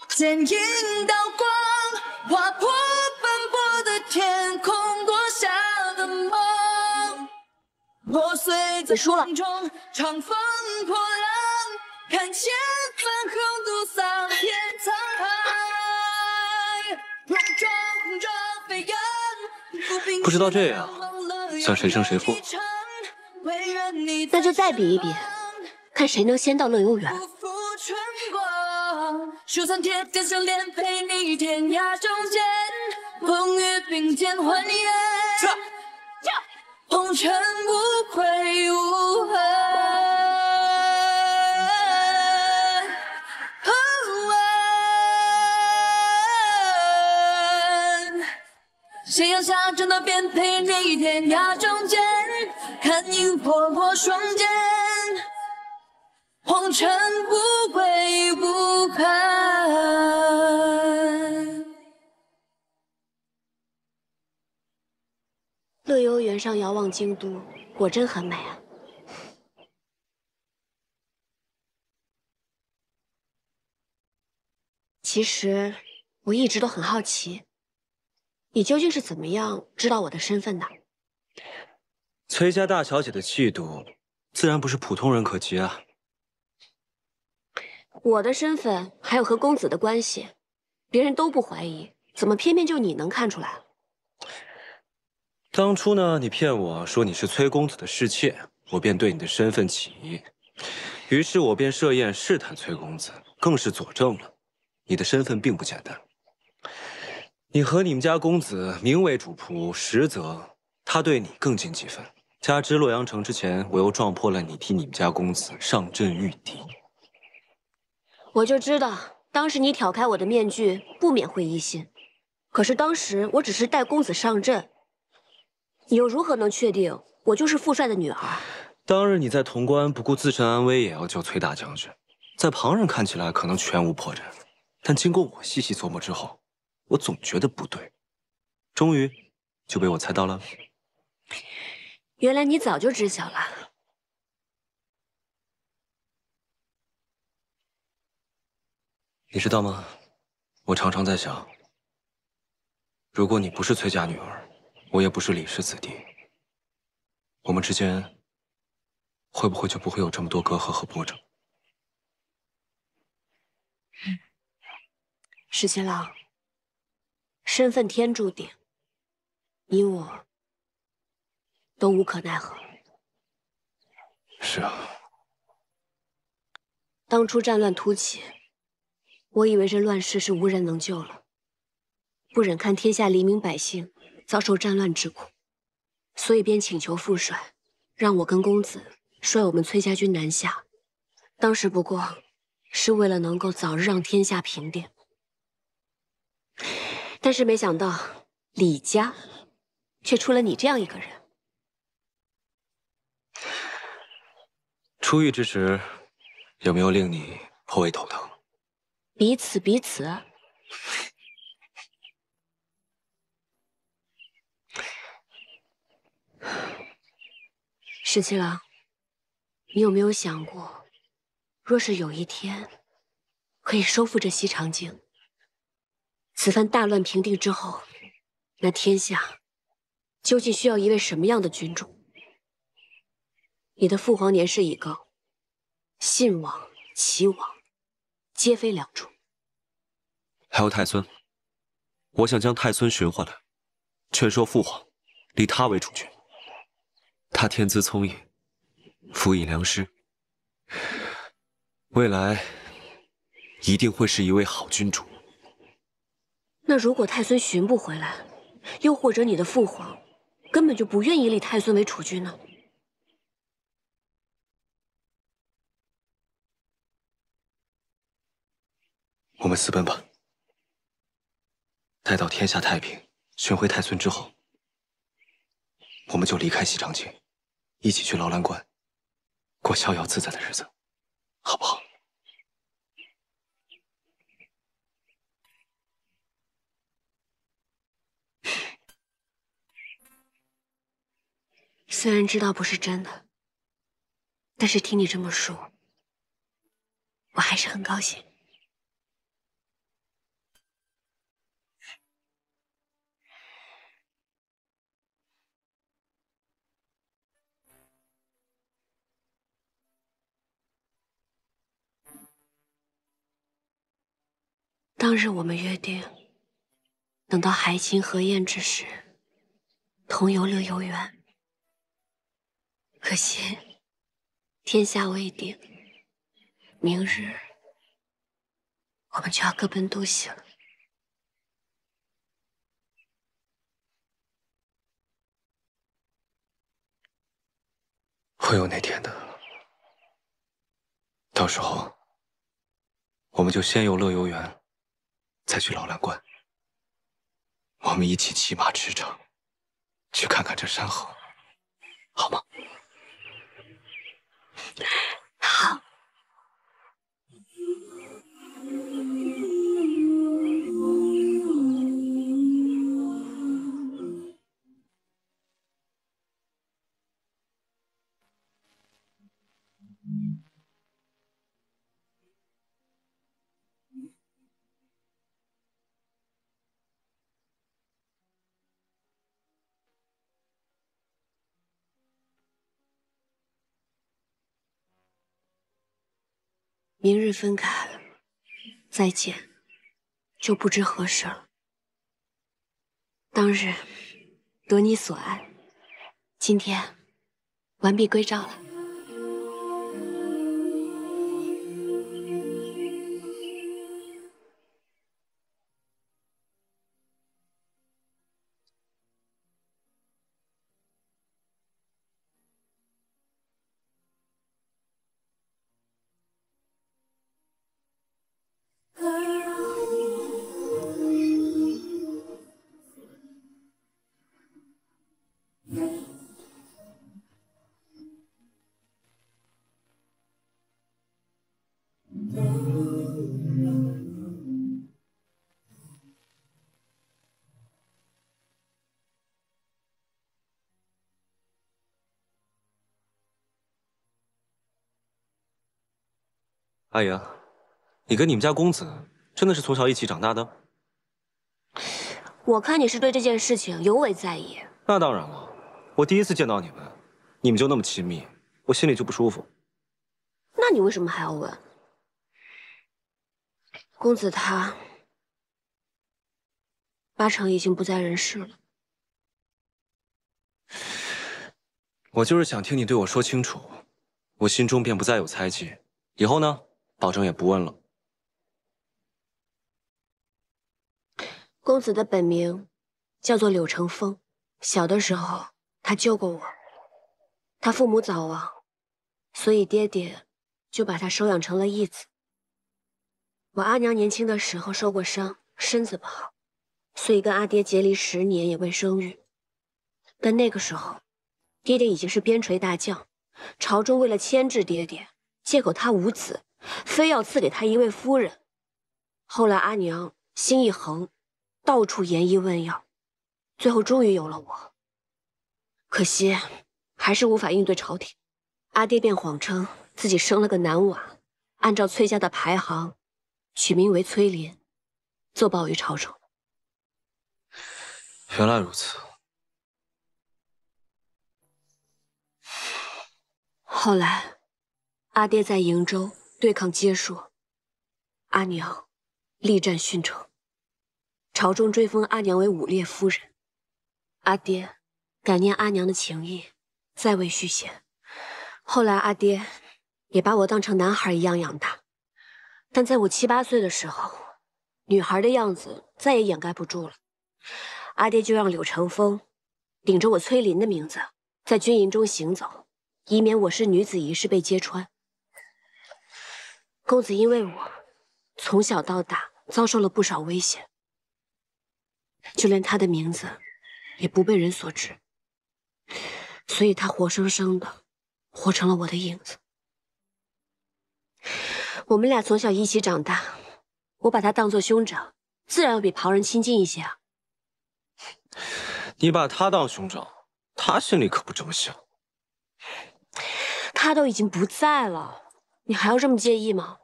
剑影刀光，划破奔波的天空，夺下的梦，破碎在风中，长风破浪，看千帆横渡桑田沧海，碰撞飞扬。不知道这样算谁胜谁负？那就再比一比，看谁能先到乐游原。手上贴点相连，陪你天涯中间，风雨并肩欢颜，红尘无悔无恨。夕阳下正那边，陪你天涯中间，看萤火破双肩，红尘无悔无恨。乐游原上遥望京都，果真很美啊。其实我一直都很好奇，你究竟是怎么样知道我的身份的？崔家大小姐的气度，自然不是普通人可及啊。我的身份还有和公子的关系，别人都不怀疑，怎么偏偏就你能看出来？当初呢，你骗我说你是崔公子的侍妾，我便对你的身份起疑，于是我便设宴试探崔公子，更是佐证了你的身份并不简单。你和你们家公子名为主仆，实则他对你更尽几分。加之洛阳城之前，我又撞破了你替你们家公子上阵御敌。我就知道，当时你挑开我的面具，不免会疑心。可是当时我只是带公子上阵，你又如何能确定我就是父帅的女儿？当日你在潼关不顾自身安危也要救崔大将军，在旁人看起来可能全无破绽，但经过我细细琢磨之后，我总觉得不对，终于就被我猜到了。原来你早就知晓了。你知道吗？我常常在想，如果你不是崔家女儿，我也不是李氏子弟，我们之间会不会就不会有这么多隔阂和波折？石七郎，身份天注定，你我都无可奈何。是啊，当初战乱突起，我以为这乱世是无人能救了，不忍看天下黎民百姓遭受战乱之苦，所以便请求父帅，让我跟公子率我们崔家军南下。当时不过是为了能够早日让天下平定，但是没想到李家却出了你这样一个人。出狱之时，有没有令你颇为头疼？彼此彼此。石七郎，你有没有想过，若是有一天可以收复这西长京，此番大乱平定之后，那天下究竟需要一位什么样的君主？你的父皇年事已高，信王、齐王皆非良主。还有太孙，我想将太孙寻回来，劝说父皇立他为主君。他天资聪颖，辅以良师，未来一定会是一位好君主。那如果太孙寻不回来，又或者你的父皇根本就不愿意立太孙为储君呢？我们私奔吧。待到天下太平，寻回太孙之后，我们就离开西长京，一起去劳兰观，过逍遥自在的日子，好不好？虽然知道不是真的，但是听你这么说，我还是很高兴。当日我们约定，等到海清河晏之时，同游乐游原。可惜天下未定，明日我们就要各奔东西了。会有那天的。到时候，我们就先游乐游园，再去劳兰观。我们一起骑马驰骋，去看看这山河，好吗？好。明日分开，再见，就不知何时了。当日得你所爱，今天完璧归赵了。阿莹，你跟你们家公子真的是从小一起长大的？我看你是对这件事情尤为在意。那当然了，我第一次见到你们就那么亲密，我心里就不舒服。那你为什么还要问？公子他八成已经不在人世了。我就是想听你对我说清楚，我心中便不再有猜忌。以后呢，保证也不问了。公子的本名叫做柳成风，小的时候他救过我。他父母早亡，所以爹爹就把他收养成了义子。我阿娘年轻的时候受过伤，身子不好，所以跟阿爹结离10年也未生育。但那个时候，爹爹已经是边陲大将，朝中为了牵制爹爹，借口他无子，非要赐给他一位夫人。后来阿娘心一横，到处研医问药，最后终于有了我。可惜还是无法应对朝廷，阿爹便谎称自己生了个男娃，按照崔家的排行，取名为崔林，奏报于朝中。原来如此。后来，阿爹在瀛州对抗街硕，阿娘力战殉城，朝中追封阿娘为武烈夫人。阿爹感念阿娘的情谊，再未续弦。后来阿爹也把我当成男孩一样养大，但在我7、8岁的时候，女孩的样子再也掩盖不住了。阿爹就让柳成风顶着我崔林的名字，在军营中行走，以免我是女子一事被揭穿。公子因为我从小到大遭受了不少危险，就连他的名字也不被人所知，所以他活生生的活成了我的影子。我们俩从小一起长大，我把他当作兄长，自然要比旁人亲近一些啊。你把他当兄长，他心里可不这么想。他都已经不在了，你还要这么介意吗？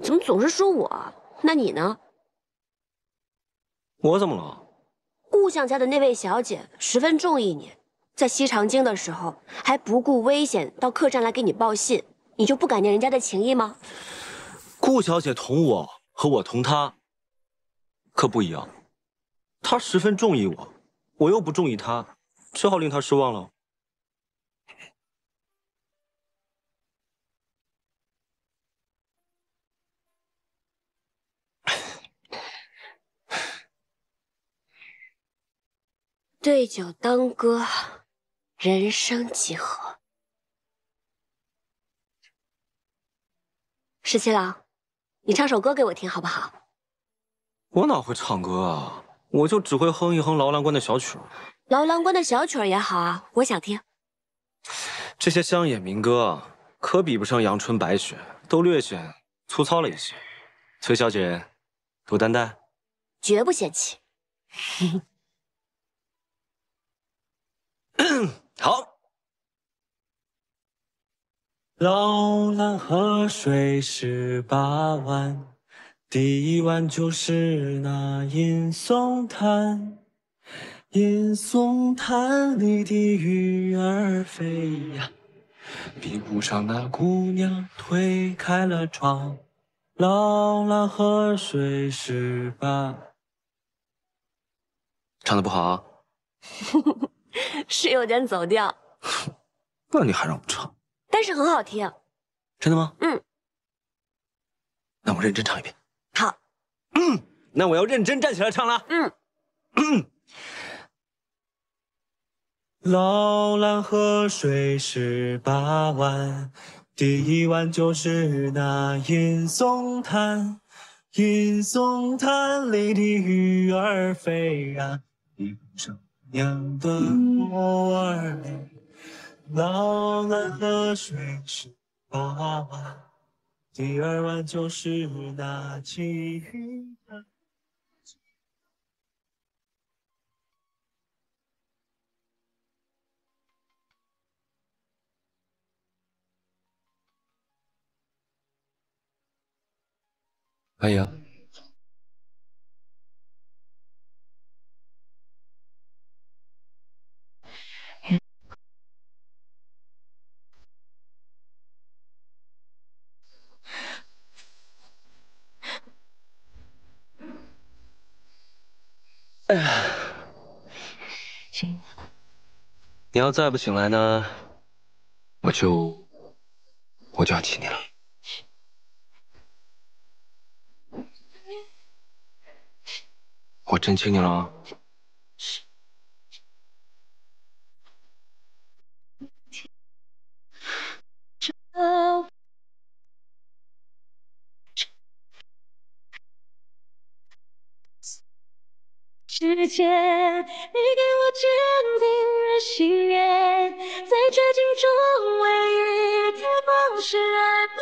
怎么总是说我？那你呢？我怎么了？顾相家的那位小姐十分中意你，在西长京的时候还不顾危险到客栈来给你报信，你就不感念人家的情谊吗？顾小姐同我和我同她可不一样，她十分中意我，我又不中意她，只好令她失望了。对酒当歌，人生几何？十七郎，你唱首歌给我听好不好？我哪会唱歌啊，我就只会哼一哼劳郎官的小曲儿。劳郎官的小曲儿也好啊，我想听。这些乡野民歌可比不上阳春白雪，都略显粗糙了一些。崔小姐，多担待。绝不嫌弃。好。老兰河水18弯，第一弯就是那银松潭。银松潭里的鱼儿飞呀，比不上那姑娘推开了窗，老狼喝水18。唱的不好啊，是有点走调，那你还让我唱？但是很好听。真的吗？嗯。那我认真唱一遍。好。那我要认真站起来唱了。老狼喝水18碗，第一碗就是那银松滩。银松滩里的鱼儿肥呀，比不上娘的活儿。老狼喝水18碗，第二碗就是那鲫鱼汤。可以啊。哎呀，你要再不醒来呢，我就要亲你了。我真亲你了啊！世界，你给我坚定的信念，在绝境中唯一天光是爱不灭。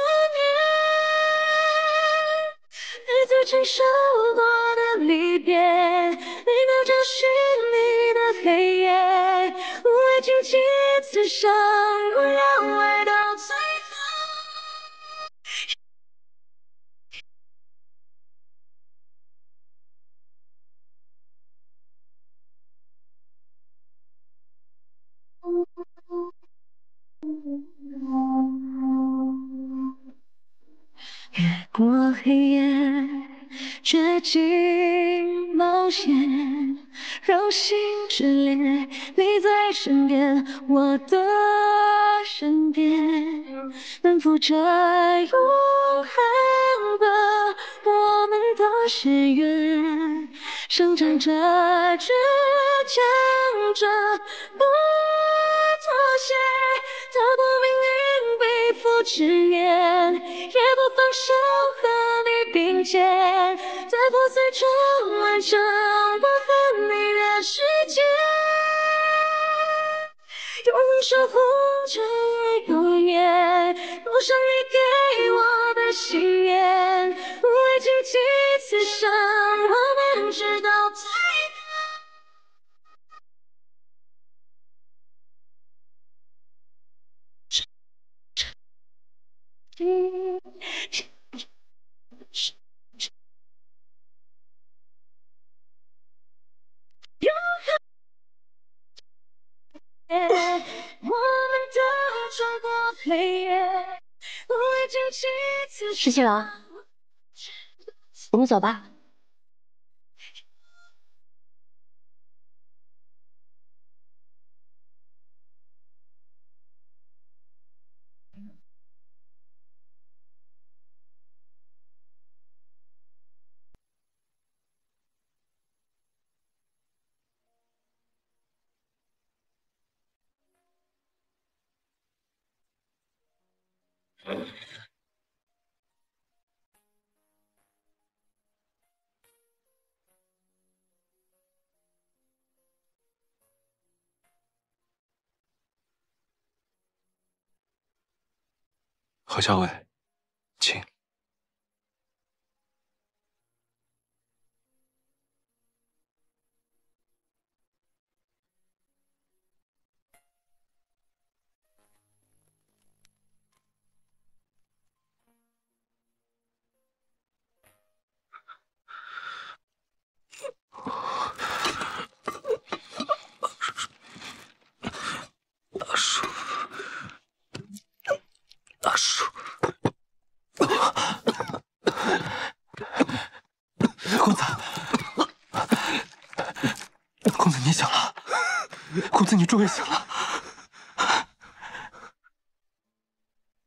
每次承受过的离别，每秒找寻你的黑夜，无畏荆棘刺伤，不让爱到最后。越过黑夜，绝境冒险，让心炽烈，你在身边，我的身边，奔赴这永恒的我们的誓约，生长着，倔强着，不妥协，踏过命运背负执念，也不放手和你并肩，在破碎中完成我和你的世界，用守护着永远，路上你给我的信念，无畏荆棘刺伤，我们直到最后。我们都穿过黑夜，无畏荆棘刺石七郎，我们走吧。何小伟，请。公子你醒了，公子你终于醒了。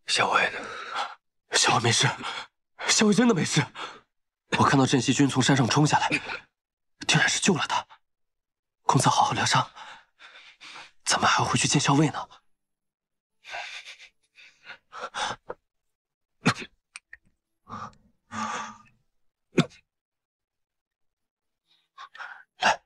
小薇呢？小薇没事，小薇真的没事。我看到镇西军从山上冲下来，定然是救了他。公子好好疗伤，咱们还要回去见校尉呢。来，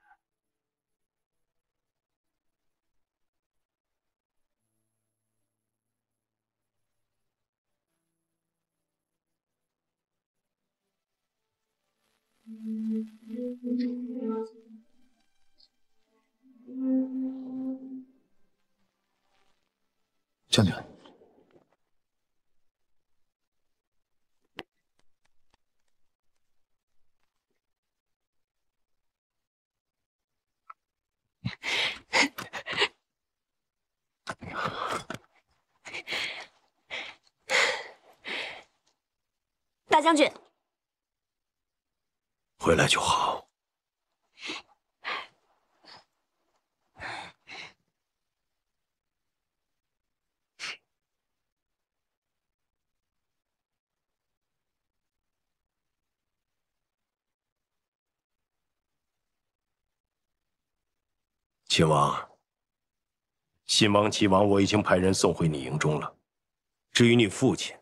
将军。大将军，回来就好。秦王，新王、齐王，我已经派人送回你营中了。至于你父亲，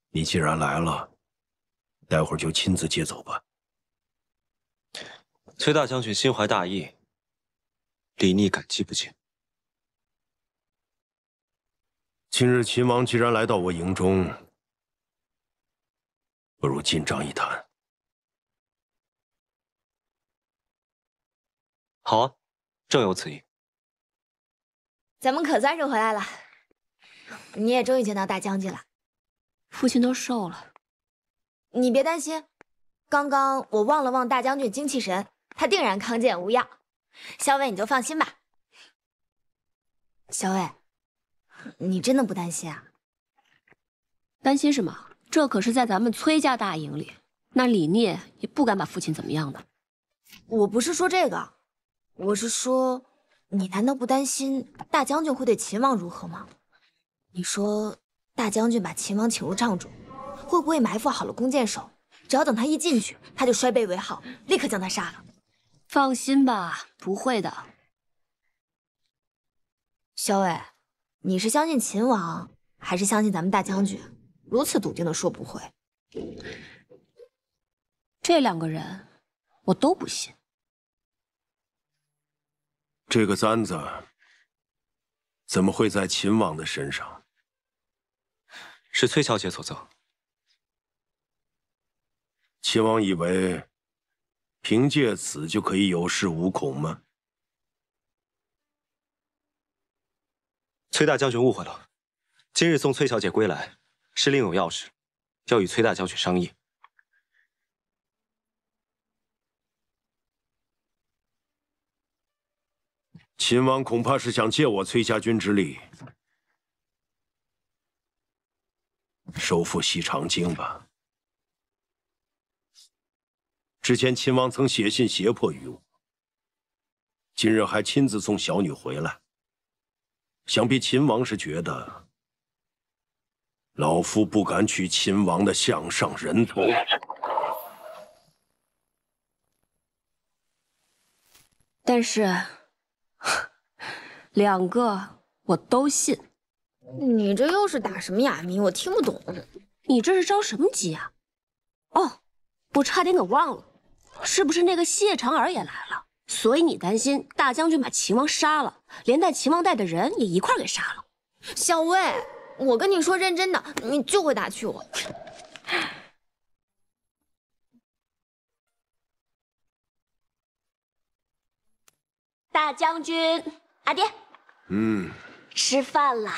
你既然来了，待会儿就亲自接走吧。崔大将军心怀大义，李逆感激不尽。今日秦王既然来到我营中，不如进帐一谈。好啊，正有此意。咱们可算是回来了，你也终于见到大将军了。父亲都瘦了，你别担心，刚刚我望了望大将军精气神，他定然康健无恙。小伟你就放心吧。小伟，你真的不担心啊？担心什么？这可是在咱们崔家大营里，那李聂也不敢把父亲怎么样的。我不是说这个，我是说，你难道不担心大将军会对秦王如何吗？你说大将军把秦王请入帐中，会不会埋伏好了弓箭手？只要等他一进去，他就摔背为号，立刻将他杀了。放心吧，不会的。小伟，你是相信秦王，还是相信咱们大将军？如此笃定的说不会，这两个人我都不信。这个簪子怎么会在秦王的身上？是崔小姐所赠。秦王以为凭借此就可以有恃无恐吗？崔大将军误会了，今日送崔小姐归来，是另有要事，要与崔大将军商议。秦王恐怕是想借我崔家军之力，收复西长京吧。之前秦王曾写信胁迫于我，今日还亲自送小女回来，想必秦王是觉得老夫不敢取秦王的项上人头。但是两个我都信。你这又是打什么哑谜？我听不懂。你这是着什么急啊？哦，我差点给忘了，是不是那个谢长儿也来了？所以你担心大将军把秦王杀了，连带秦王带的人也一块给杀了。小薇，我跟你说认真的，你就会打趣我。大将军，阿爹，吃饭啦！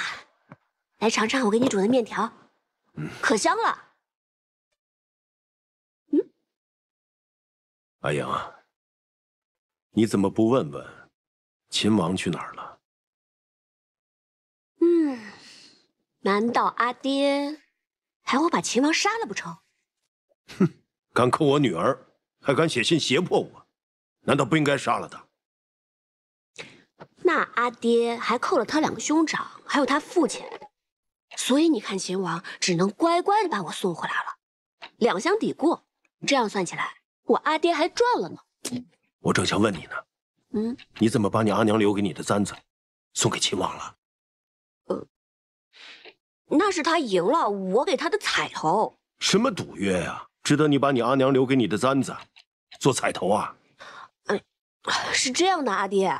来尝尝我给你煮的面条，可香了。阿阳，你怎么不问问秦王去哪儿了？难道阿爹还会把秦王杀了不成？敢扣我女儿，还敢写信胁迫我，难道不应该杀了他？那阿爹还扣了他2个兄长，还有他父亲，所以你看，秦王只能乖乖的把我送回来了，2相抵过，这样算起来，我阿爹还赚了呢。我正想问你呢，你怎么把你阿娘留给你的簪子送给秦王了？那是他赢了，我给他的彩头。什么赌约呀？值得你把你阿娘留给你的簪子做彩头啊？是这样的，阿爹，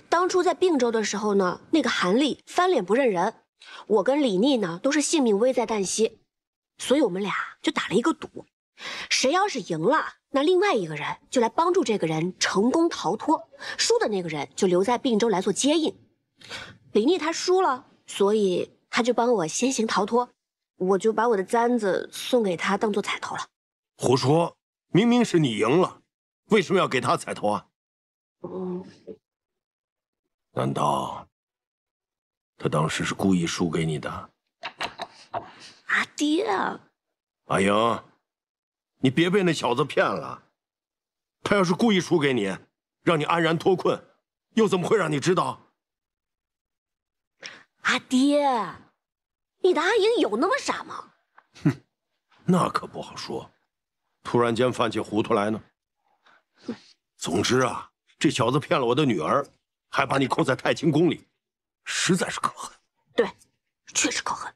当初在并州的时候呢，那个韩立翻脸不认人，我跟李逆呢都是性命危在旦夕，所以我们俩就打了一个赌，谁要是赢了，那另外一个人就来帮助这个人成功逃脱，输的那个人就留在并州来做接应。李逆他输了，所以他就帮我先行逃脱，我就把我的簪子送给他当做彩头了。胡说，明明是你赢了，为什么要给他彩头啊？难道他当时是故意输给你的？阿爹，阿莹，你别被那小子骗了。他要是故意输给你，让你安然脱困，又怎么会让你知道？阿爹，你的阿莹有那么傻吗？哼，那可不好说，突然间犯起糊涂来呢。总之啊，这小子骗了我的女儿，还把你扣在太清宫里，实在是可恨。对，确实可恨。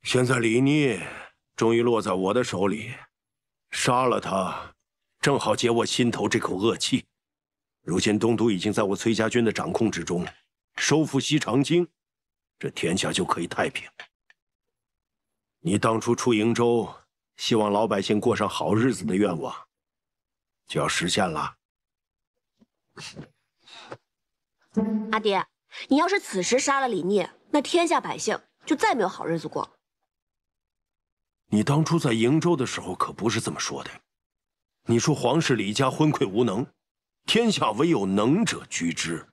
现在李逆终于落在我的手里，杀了他，正好解我心头这口恶气。如今东都已经在我崔家军的掌控之中，收复西长京，这天下就可以太平。你当初出瀛州，希望老百姓过上好日子的愿望，就要实现了。阿爹，你要是此时杀了李逆，那天下百姓就再没有好日子过。你当初在瀛州的时候可不是这么说的，你说皇室李家昏聩无能，天下唯有能者居之。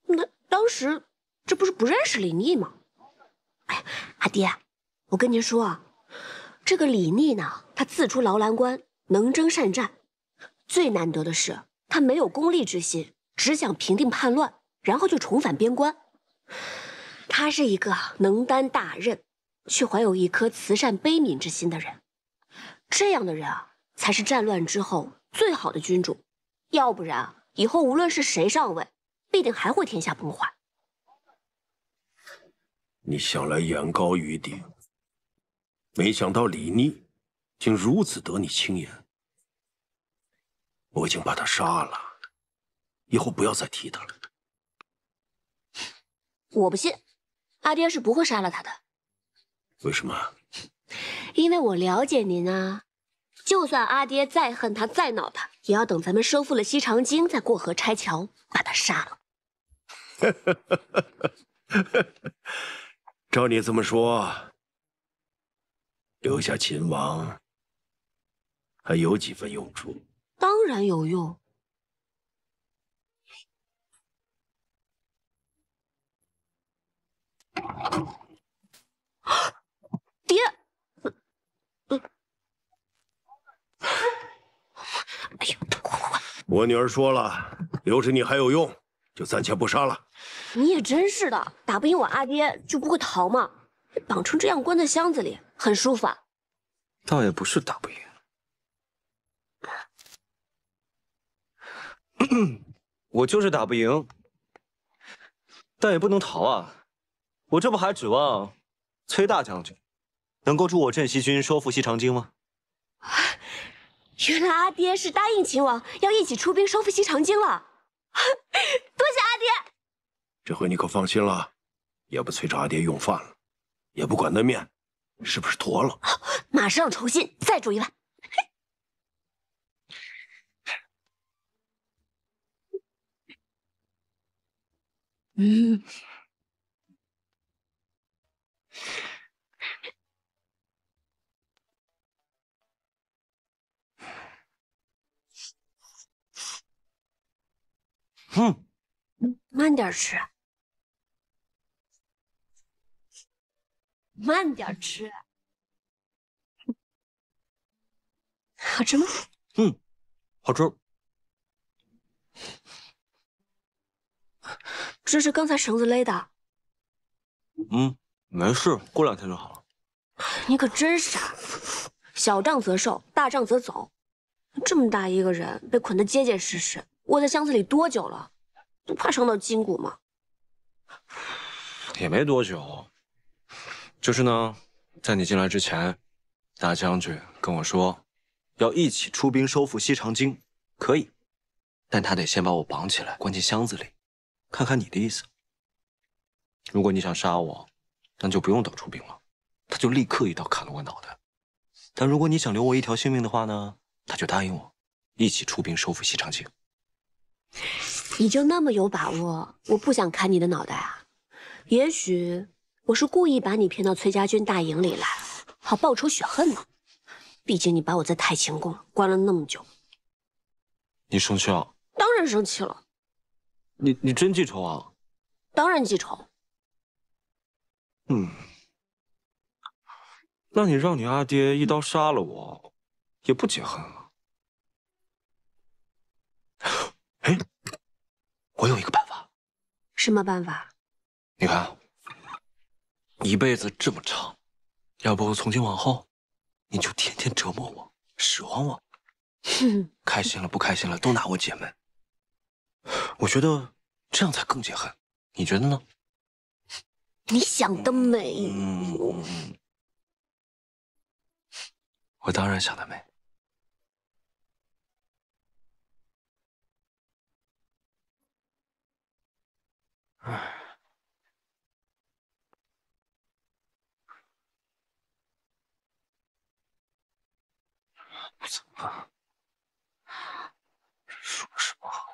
那当时这不是不认识李逆吗？哎，阿爹，我跟您说啊，这个李逆呢，他自出劳兰关，能征善战，最难得的是他没有功利之心，只想平定叛乱，然后就重返边关。他是一个能担大任，却怀有一颗慈善悲悯之心的人。这样的人啊，才是战乱之后最好的君主。要不然，以后无论是谁上位，必定还会天下崩坏。你向来眼高于顶，没想到李逆竟如此得你青眼。我已经把他杀了，以后不要再提他了。我不信，阿爹是不会杀了他的。为什么？因为我了解您啊，就算阿爹再恨他再恼他，也要等咱们收复了西长京，再过河拆桥，把他杀了。照你这么说，留下秦王还有几分用处？当然有用。爹，哎呦，快！我女儿说了，留着你还有用，就暂且不杀了。你也真是的，打不赢我阿爹就不会逃嘛，绑成这样关在箱子里，很舒服啊。倒也不是打不赢。我就是打不赢，但也不能逃啊！我这不还指望崔大将军能够助我镇西军收复西长京吗？原来阿爹是答应秦王要一起出兵收复西长京了，多谢阿爹！这回你可放心了，也不催着阿爹用饭了，也不管那面是不是坨了。马上酬信，再煮一碗。慢点吃，慢点吃。好吃吗？好吃。这是刚才绳子勒的。没事，过2天就好了。你可真傻，小仗则受，大仗则走。这么大一个人被捆得结结实实，窝在箱子里多久了？不怕伤到筋骨吗？也没多久，就是呢，在你进来之前，大将军跟我说，要一起出兵收复西长京，可以，但他得先把我绑起来，关进箱子里，看看你的意思。如果你想杀我，那就不用等出兵了，他就立刻一刀砍了我脑袋。但如果你想留我一条性命的话呢，他就答应我，一起出兵收复西长京。你就那么有把握？我不想砍你的脑袋啊！也许我是故意把你骗到崔家军大营里来，好报仇雪恨呢。毕竟你把我在太清宫关了那么久。你生气了？当然生气了。你真记仇啊？当然记仇。那你让你阿爹一刀杀了我，也不解恨啊。哎，我有一个办法。什么办法？你看，一辈子这么长，要不从今往后，你就天天折磨我，使唤我，开心了不开心了都拿我解闷。我觉得这样才更解恨，你觉得呢？你想得美。我当然想得美。怎么？说什么好？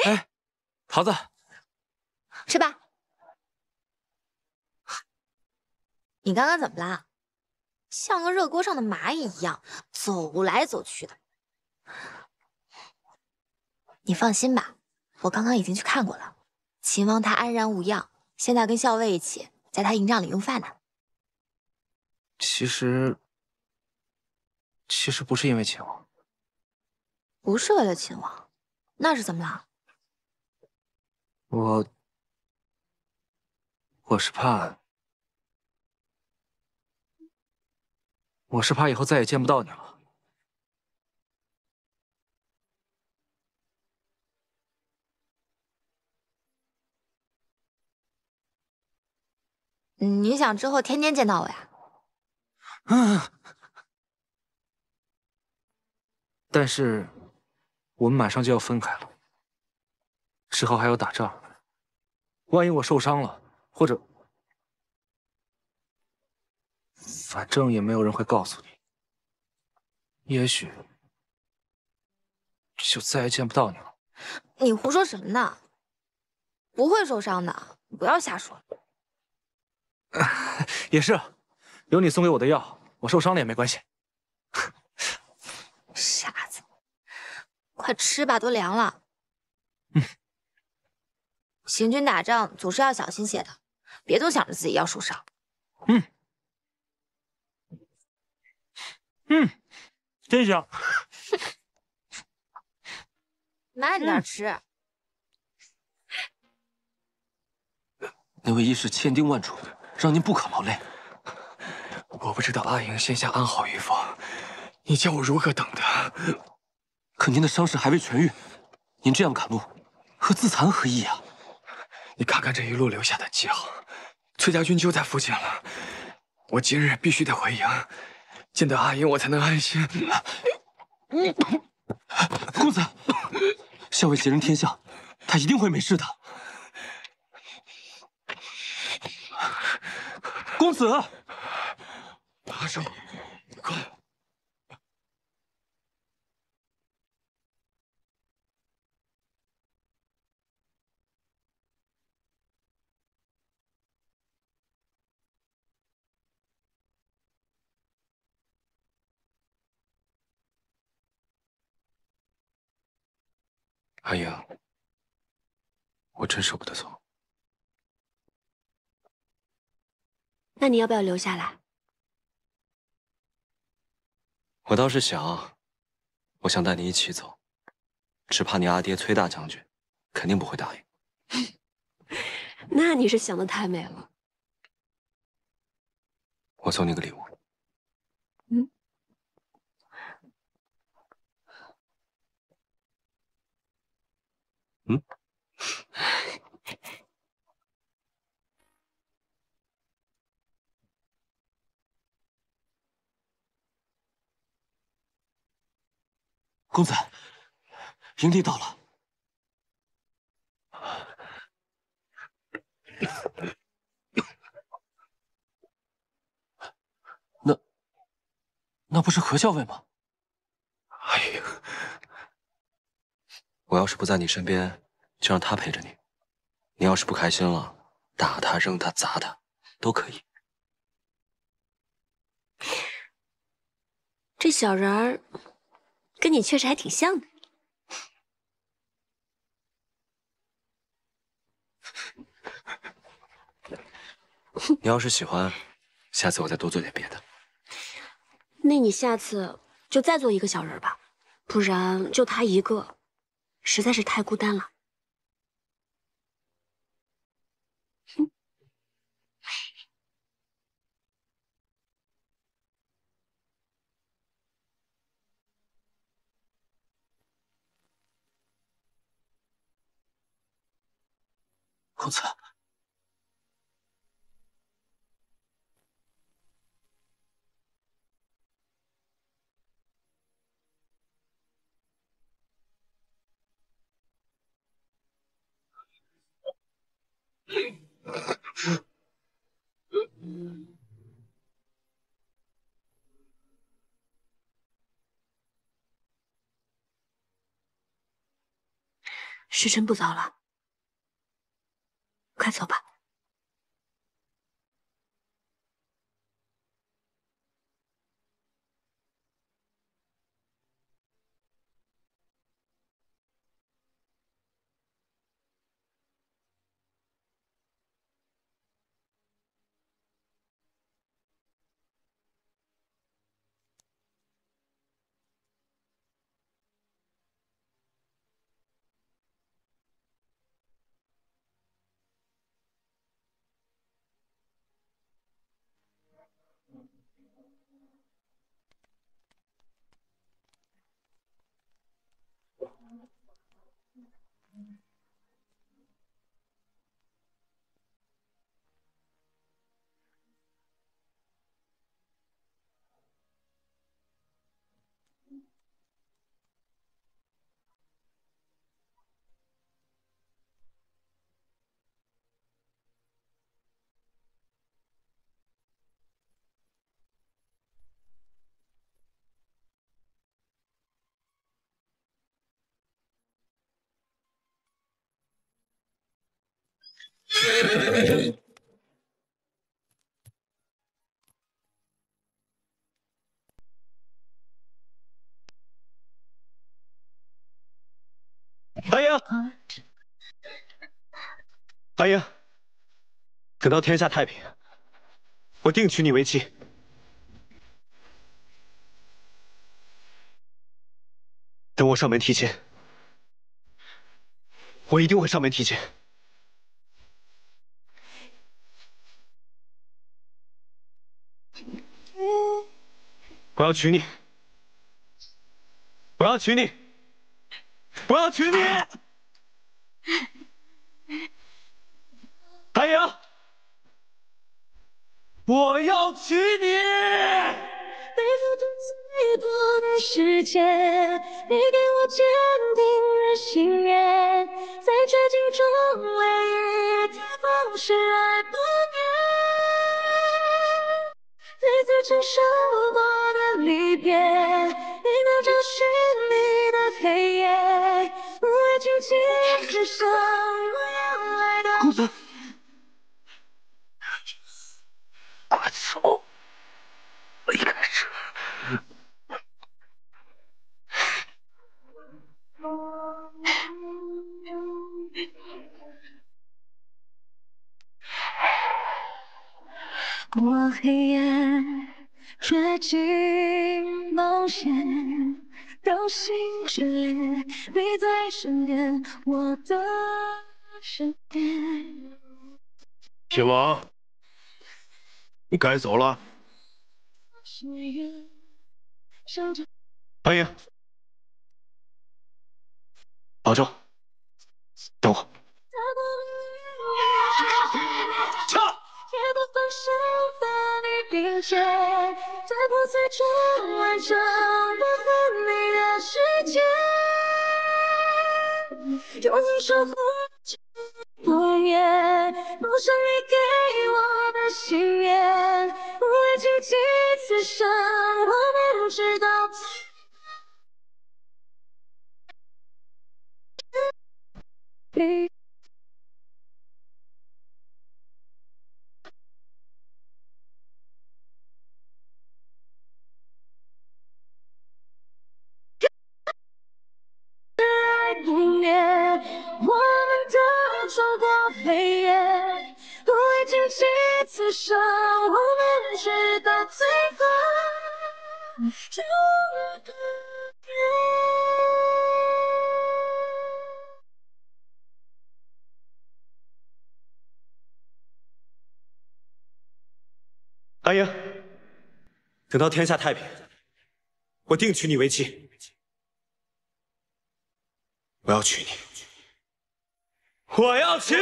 哎，桃子，吃吧。你刚刚怎么啦？像个热锅上的蚂蚁一样走来走去的。你放心吧，我刚刚已经去看过了，秦王他安然无恙，现在跟校尉一起在他营帐里用饭呢。其实不是因为秦王，不是为了秦王，那是怎么了？我是怕以后再也见不到你了。你想之后天天见到我呀？但是我们马上就要分开了，之后还要打仗，万一我受伤了，或者……反正也没有人会告诉你，也许就再也见不到你了。你胡说什么呢？不会受伤的，不要瞎说。也是，有你送给我的药，我受伤了也没关系。傻子，快吃吧，都凉了。行军打仗总是要小心些的，别总想着自己要受伤。真香。慢点吃。那位医师千叮万嘱，让您不可劳累。我不知道阿莹现下安好与否，你叫我如何等他？可您的伤势还未痊愈，您这样赶路，和自残何异啊？你看看这一路留下的记号，崔家军就在附近了。我今日必须得回营，见到阿莹我才能安心。公子，校尉劫人天下，他一定会没事的。公子，阿寿，快！阿英，我真舍不得走。那你要不要留下来？我倒是想，我想带你一起走，只怕你阿爹崔大将军肯定不会答应。那你是想的太美了。我送你个礼物。嗯。嗯。公子，营地到了。那不是何校尉吗？哎呀，我要是不在你身边，就让他陪着你。你要是不开心了，打他、扔他、砸他，都可以。这小人儿跟你确实还挺像的。你要是喜欢，下次我再多做点别的。那你下次就再做一个小人吧，不然就他一个，实在是太孤单了。公子，时辰不早了，快走吧。阿英，阿英，等到天下太平，我定娶你为妻。等我上门提亲，我一定会上门提亲。我要娶你，我要娶你，我要娶你！阿英，我要娶你！背负着最多的时间，你给我坚定的信念，在绝境中唯一的方式爱不眠。每次承受过的离别，你能找寻你的黑夜，无畏荆棘之上，我要来到。公子，快走！离开这。我黑夜跃进梦魇，让心炽烈，你在身边，我的身边。秦王，你该走了。欢迎，保重，等我。并且在破碎中完成我和你的世界，用你守护着我也梦想你给我的信念，无论经几次伤，我们知道。不灭，我们的穿过黑夜，不会经几次伤，我们直到最后就无可变。阿英，等到天下太平，我定娶你为妻。我要娶你，我要娶你！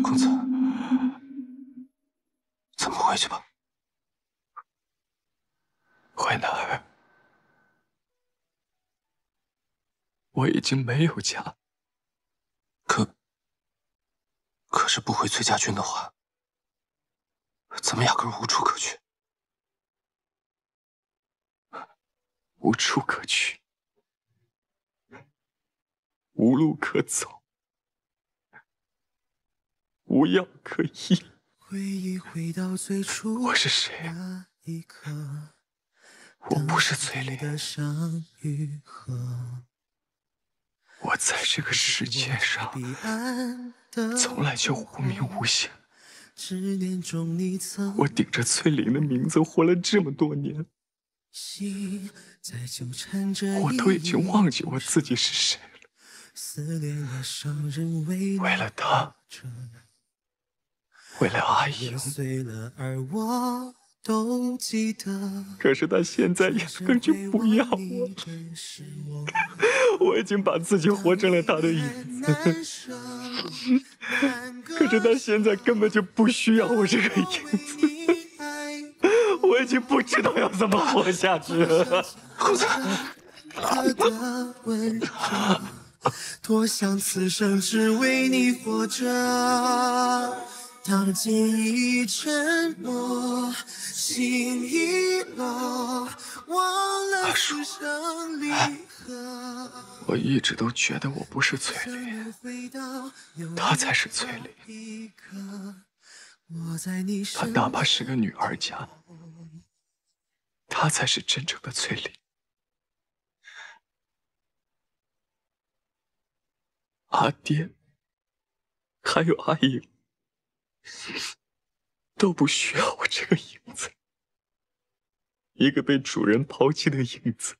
公子，咱们回去吧。回哪儿？我已经没有家。可是不回崔家军的话，咱们压根无处可去。无处可去，无路可走，无药可医。我是谁啊？我不是崔林。我在这个世界上从来就无名无姓。我顶着崔玲的名字活了这么多年，我都已经忘记我自己是谁了。为了他，为了阿莹，可是他现在压根就不要我。我已经把自己活成了他的影子，可是他现在根本就不需要我这个影子。我已经不知道要怎么活下去了。公子，多想此生只为你活着。当记忆沉默，心已落，忘了此生离合。我一直都觉得我不是崔林，她才是崔林。她哪怕是个女儿家，她才是真正的崔林。阿爹，还有阿莹，都不需要我这个影子，一个被主人抛弃的影子，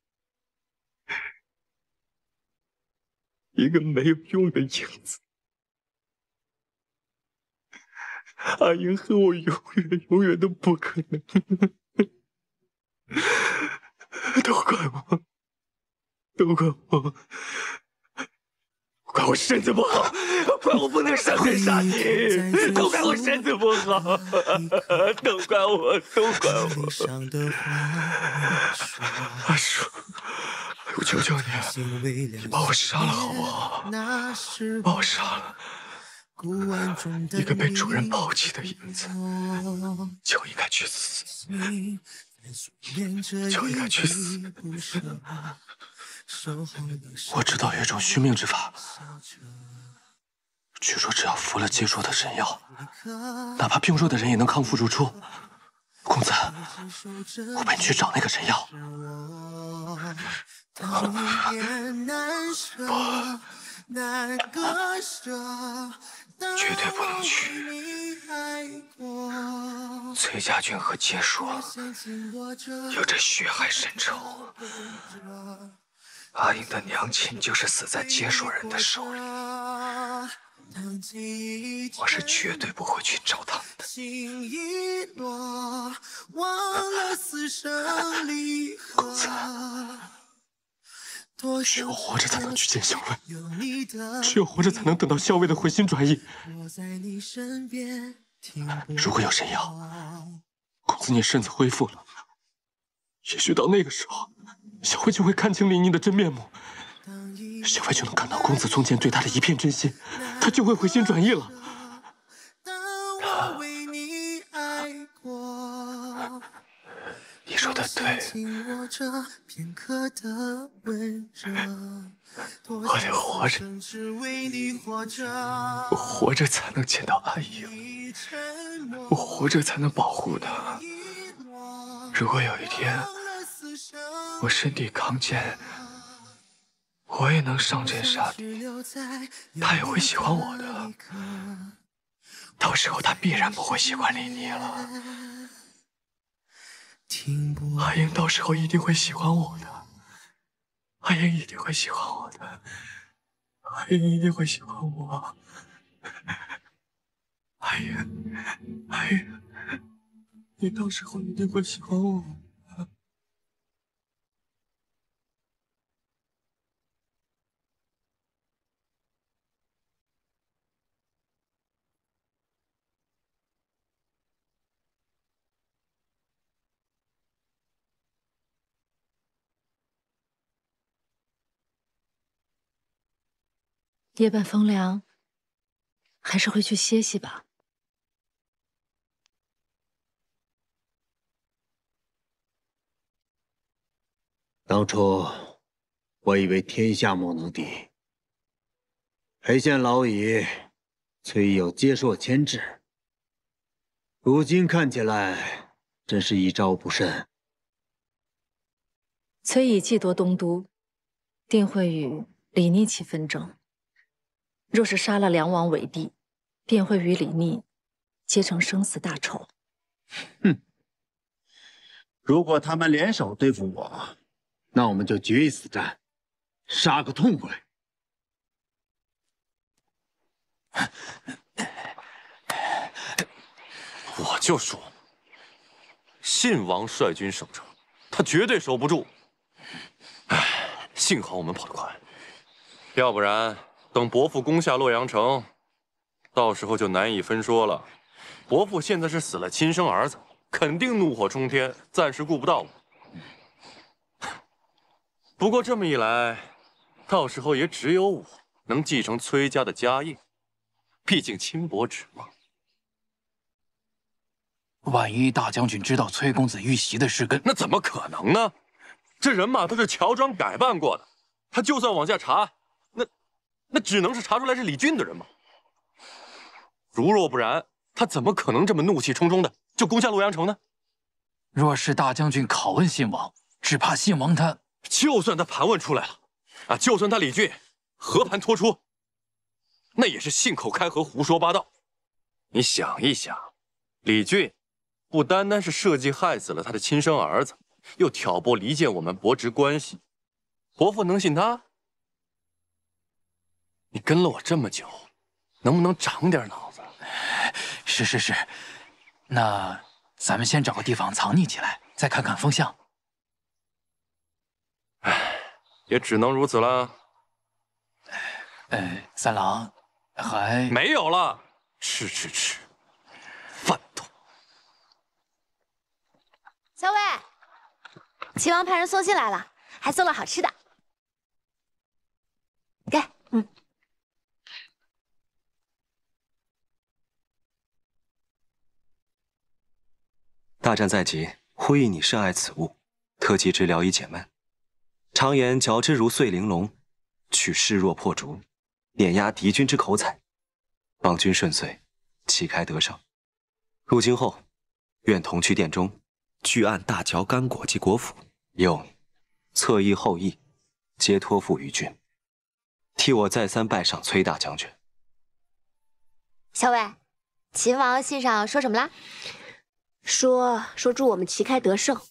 一个没有用的影子。阿莹和我永远都不可能。都怪我，都怪我。怪我身子不好，怪我不能上天杀地，都怪我身子不好，都怪我，都怪我。阿叔，我求求你，你把我杀了好不好？把我杀了，一个被主人抛弃的影子，就应该去死，就应该去死。我知道有一种续命之法，据说只要服了接触的神药，哪怕病弱的人也能康复如初。公子，我们去找那个人要。绝对不能去。崔家军和结说有着血海深仇，阿英的娘亲就是死在结说人的手里。我是绝对不会去找他们的。公子，只有活着才能去见校尉，只有活着才能等到校尉的回心转意。如果有神药，公子你身子恢复了，也许到那个时候，校尉就会看清李妮的真面目。校尉就能看到公子从前对他的一片真心，他就会回心转意了。你说的对，我得活着，我活着才能见到阿英，我活着才能保护她。如果有一天我身体康健，我也能上阵杀敌，他也会喜欢我的。到时候他必然不会喜欢李妮了。阿英到时候一定会喜欢我的，阿英一定会喜欢我的，阿英一定会喜欢我。阿英，阿英，你到时候一定会喜欢我。夜半风凉，还是回去歇息吧。当初我以为天下莫能敌，裴县老矣，崔有接硕牵制，如今看起来真是一招不慎。崔乙既夺东都，定会与李逆起纷争。若是杀了梁王韦帝，便会与李逆结成生死大仇。哼！如果他们联手对付我，那我们就决一死战，杀个痛快。我就说，信王率军守城，他绝对守不住。唉，幸好我们跑得快，要不然等伯父攻下洛阳城，到时候就难以分说了。伯父现在是死了亲生儿子，肯定怒火冲天，暂时顾不到我。不过这么一来，到时候也只有我能继承崔家的家业，毕竟亲伯侄嘛。万一大将军知道崔公子遇袭的事根，那怎么可能呢？这人马都是乔装改扮过的，他就算往下查，那只能是查出来是李俊的人嘛。如若不然，他怎么可能这么怒气冲冲的就攻下洛阳城呢？若是大将军拷问信王，只怕信王他……就算他盘问出来了，啊，就算他李俊和盘托出，那也是信口开河、胡说八道。你想一想，李俊不单单是设计害死了他的亲生儿子，又挑拨离间我们伯侄关系，伯父能信他？你跟了我这么久，能不能长点脑子？是，那咱们先找个地方藏匿起来，再看看风向。唉，也只能如此了。三郎，还没有了，吃，饭桶。小伟，齐王派人送信来了，还送了好吃的。给，大战在即，呼吁你深爱此物，特级之疗以解闷。常言嚼之如碎玲珑，取势若破竹，碾压敌军之口彩，望君顺遂，旗开得胜。入京后，愿同去殿中，据按大嚼干果及果脯，用侧翼后翼，皆托付于君。替我再三拜赏崔大将军。小伟，秦王信上说什么啦？说祝我们旗开得胜。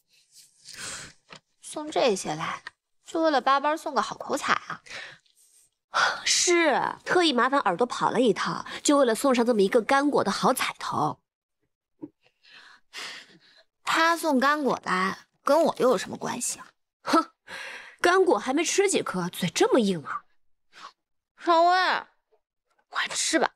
送这些来，就为了巴巴送个好口彩啊？是，特意麻烦耳朵跑了一趟，就为了送上这么一个干果的好彩头。他送干果来，跟我又有什么关系啊？哼，干果还没吃几颗，嘴这么硬啊！少威，快吃吧。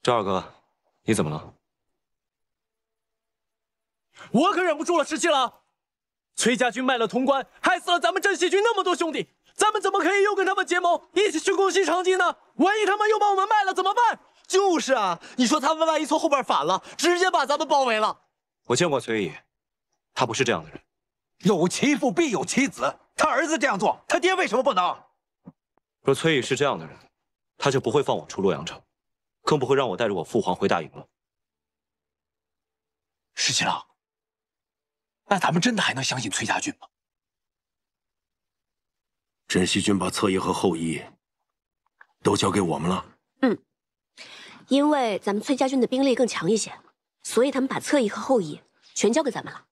赵二哥，你怎么了？我可忍不住了，石七郎！崔家军卖了潼关，害死了咱们镇西军那么多兄弟，咱们怎么可以又跟他们结盟，一起去攻西长津呢？万一他们又把我们卖了怎么办？就是啊，你说他们万一从后边反了，直接把咱们包围了。我见过崔乙，他不是这样的人。有其父必有其子，他儿子这样做，他爹为什么不能？若崔乙是这样的人，他就不会放我出洛阳城，更不会让我带着我父皇回大营了。石七郎，那咱们真的还能相信崔家军吗？镇西军把侧翼和后翼都交给我们了。因为咱们崔家军的兵力更强一些，所以他们把侧翼和后翼全交给咱们了。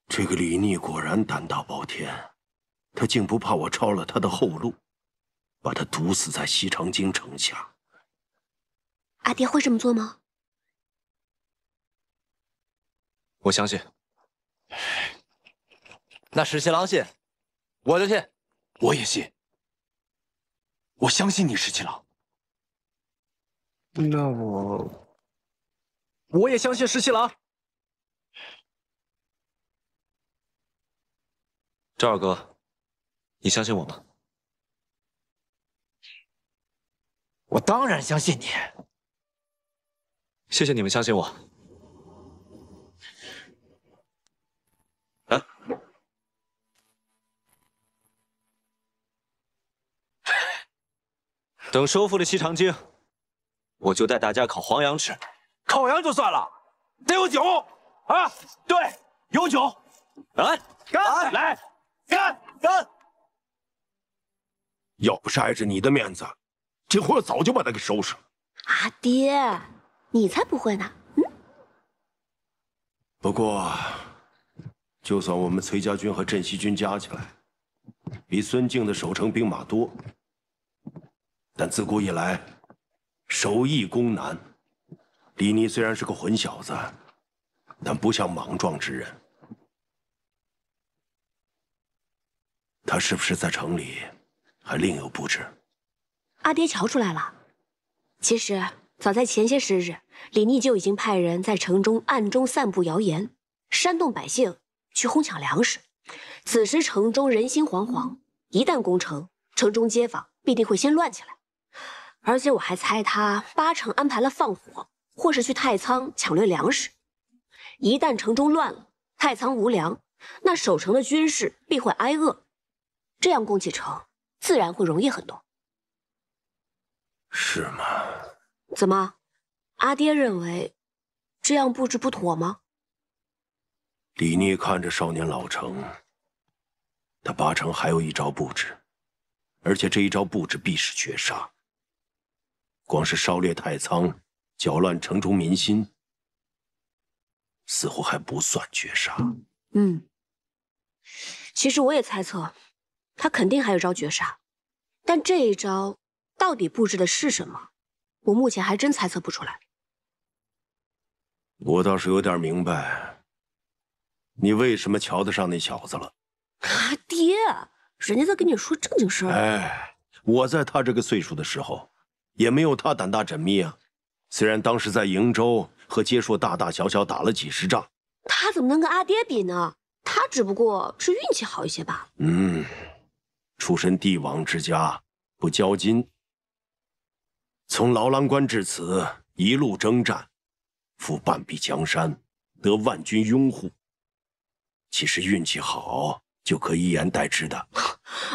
这个李逆果然胆大包天，他竟不怕我抄了他的后路，把他毒死在西长京城下。阿爹会这么做吗？我相信。那石七郎信，我就信。我也信。我相信你，石七郎。那我也相信石七郎。赵二哥，你相信我吗？我当然相信你。谢谢你们相信我。啊！等收复了西长京，我就带大家烤黄羊吃。烤羊就算了，得有酒啊！对，有酒。来，干！来，干！要不是碍着你的面子，这货早就把他给收拾了。阿爹，你才不会呢。不过，就算我们崔家军和镇西军加起来，比孙敬的守城兵马多，但自古以来，守易攻难。李逆虽然是个混小子，但不像莽撞之人。他是不是在城里还另有布置？阿爹瞧出来了。其实早在前些时日，李逆就已经派人在城中暗中散布谣言，煽动百姓去哄抢粮食。此时城中人心惶惶，一旦攻城，城中街坊必定会先乱起来。而且我还猜他八成安排了放火，或是去太仓抢掠粮食。一旦城中乱了，太仓无粮，那守城的军士必会挨饿，这样攻起城自然会容易很多。是吗？怎么，阿爹认为这样布置不妥吗？李逆看着少年老成，他八成还有一招布置，而且这一招布置必是绝杀。光是烧掠太仓，搅乱城中民心，似乎还不算绝杀。其实我也猜测，他肯定还有招绝杀，但这一招到底布置的是什么，我目前还真猜测不出来。我倒是有点明白，你为什么瞧得上那小子了。阿爹，人家在跟你说正经事儿。哎，我在他这个岁数的时候，也没有他胆大缜密啊。虽然当时在瀛州和接硕大大小小打了几十仗，他怎么能跟阿爹比呢？他只不过是运气好一些罢了。出身帝王之家，不交金。从劳郎关至此，一路征战，赴半壁江山，得万军拥护。其实运气好就可以一言代之的。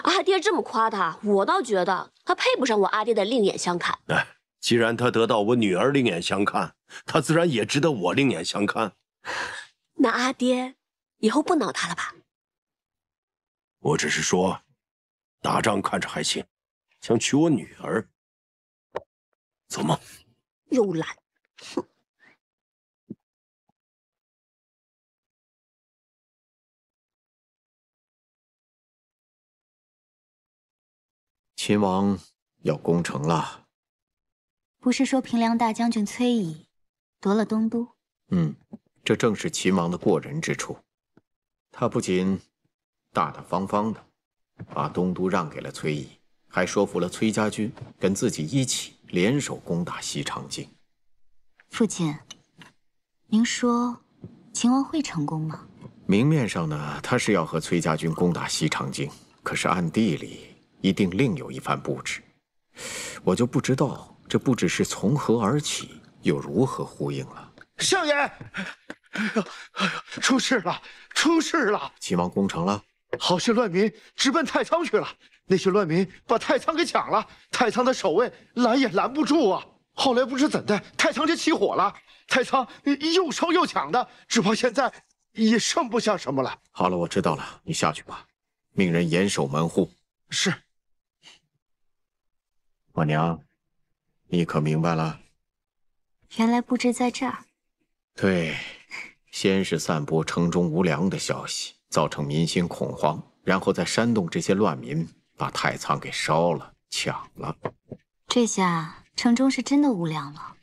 阿爹这么夸他，我倒觉得他配不上我阿爹的另眼相看。哎，既然他得到我女儿另眼相看，他自然也值得我另眼相看。那阿爹以后不挠他了吧？我只是说，打仗看着还行，想娶我女儿，做梦。又懒。哼。秦王要攻城了。不是说平凉大将军崔乙夺了东都？这正是秦王的过人之处。他不仅大大方方的把东都让给了崔乙，还说服了崔家军跟自己一起联手攻打西长京。父亲，您说秦王会成功吗？明面上呢，他是要和崔家军攻打西长京，可是暗地里一定另有一番布置。我就不知道这布置是从何而起，又如何呼应了。相爷，出事了，出事了！秦王攻城了，好些乱民直奔太仓去了。那些乱民把太仓给抢了，太仓的守卫拦也拦不住啊。后来不知怎的，太仓就起火了，太仓又烧又抢的，只怕现在也剩不下什么了。好了，我知道了，你下去吧，命人严守门户。是。我娘，你可明白了？原来布置在这儿。对，先是散播城中无粮的消息，造成民心恐慌，然后再煽动这些乱民把太仓给烧了、抢了。这下城中是真的无粮了，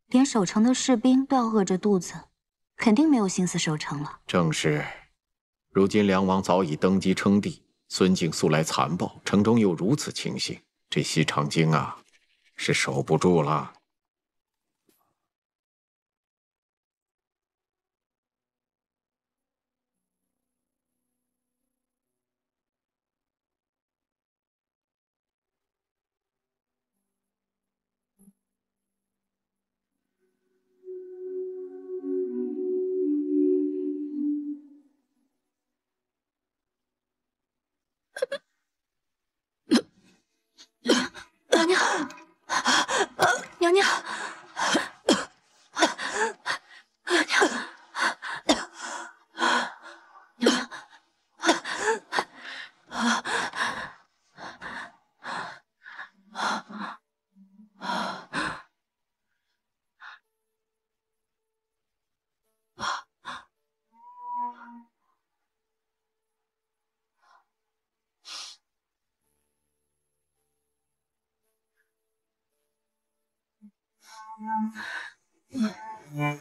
连守城的士兵都要饿着肚子，肯定没有心思守城了。正是，如今梁王早已登基称帝，孙敬素来残暴，城中又如此情形，这西长京啊，是守不住了。娘娘，娘娘，娘娘，娘娘，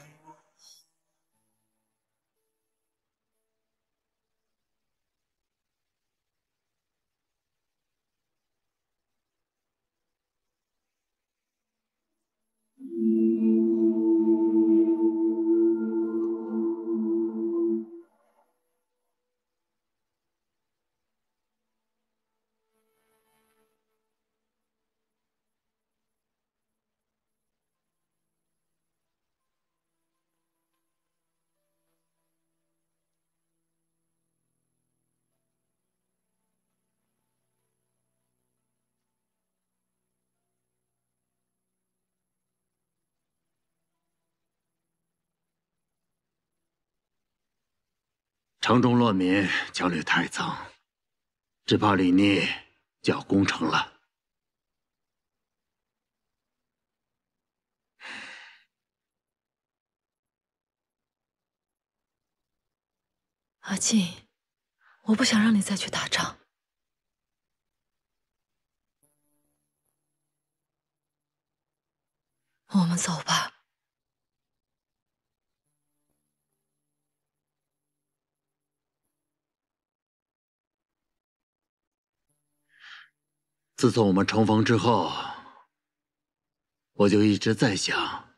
城中乱民抢掠太仓，只怕李逆就要攻城了。阿静，我不想让你再去打仗。我们走吧。自从我们重逢之后，我就一直在想，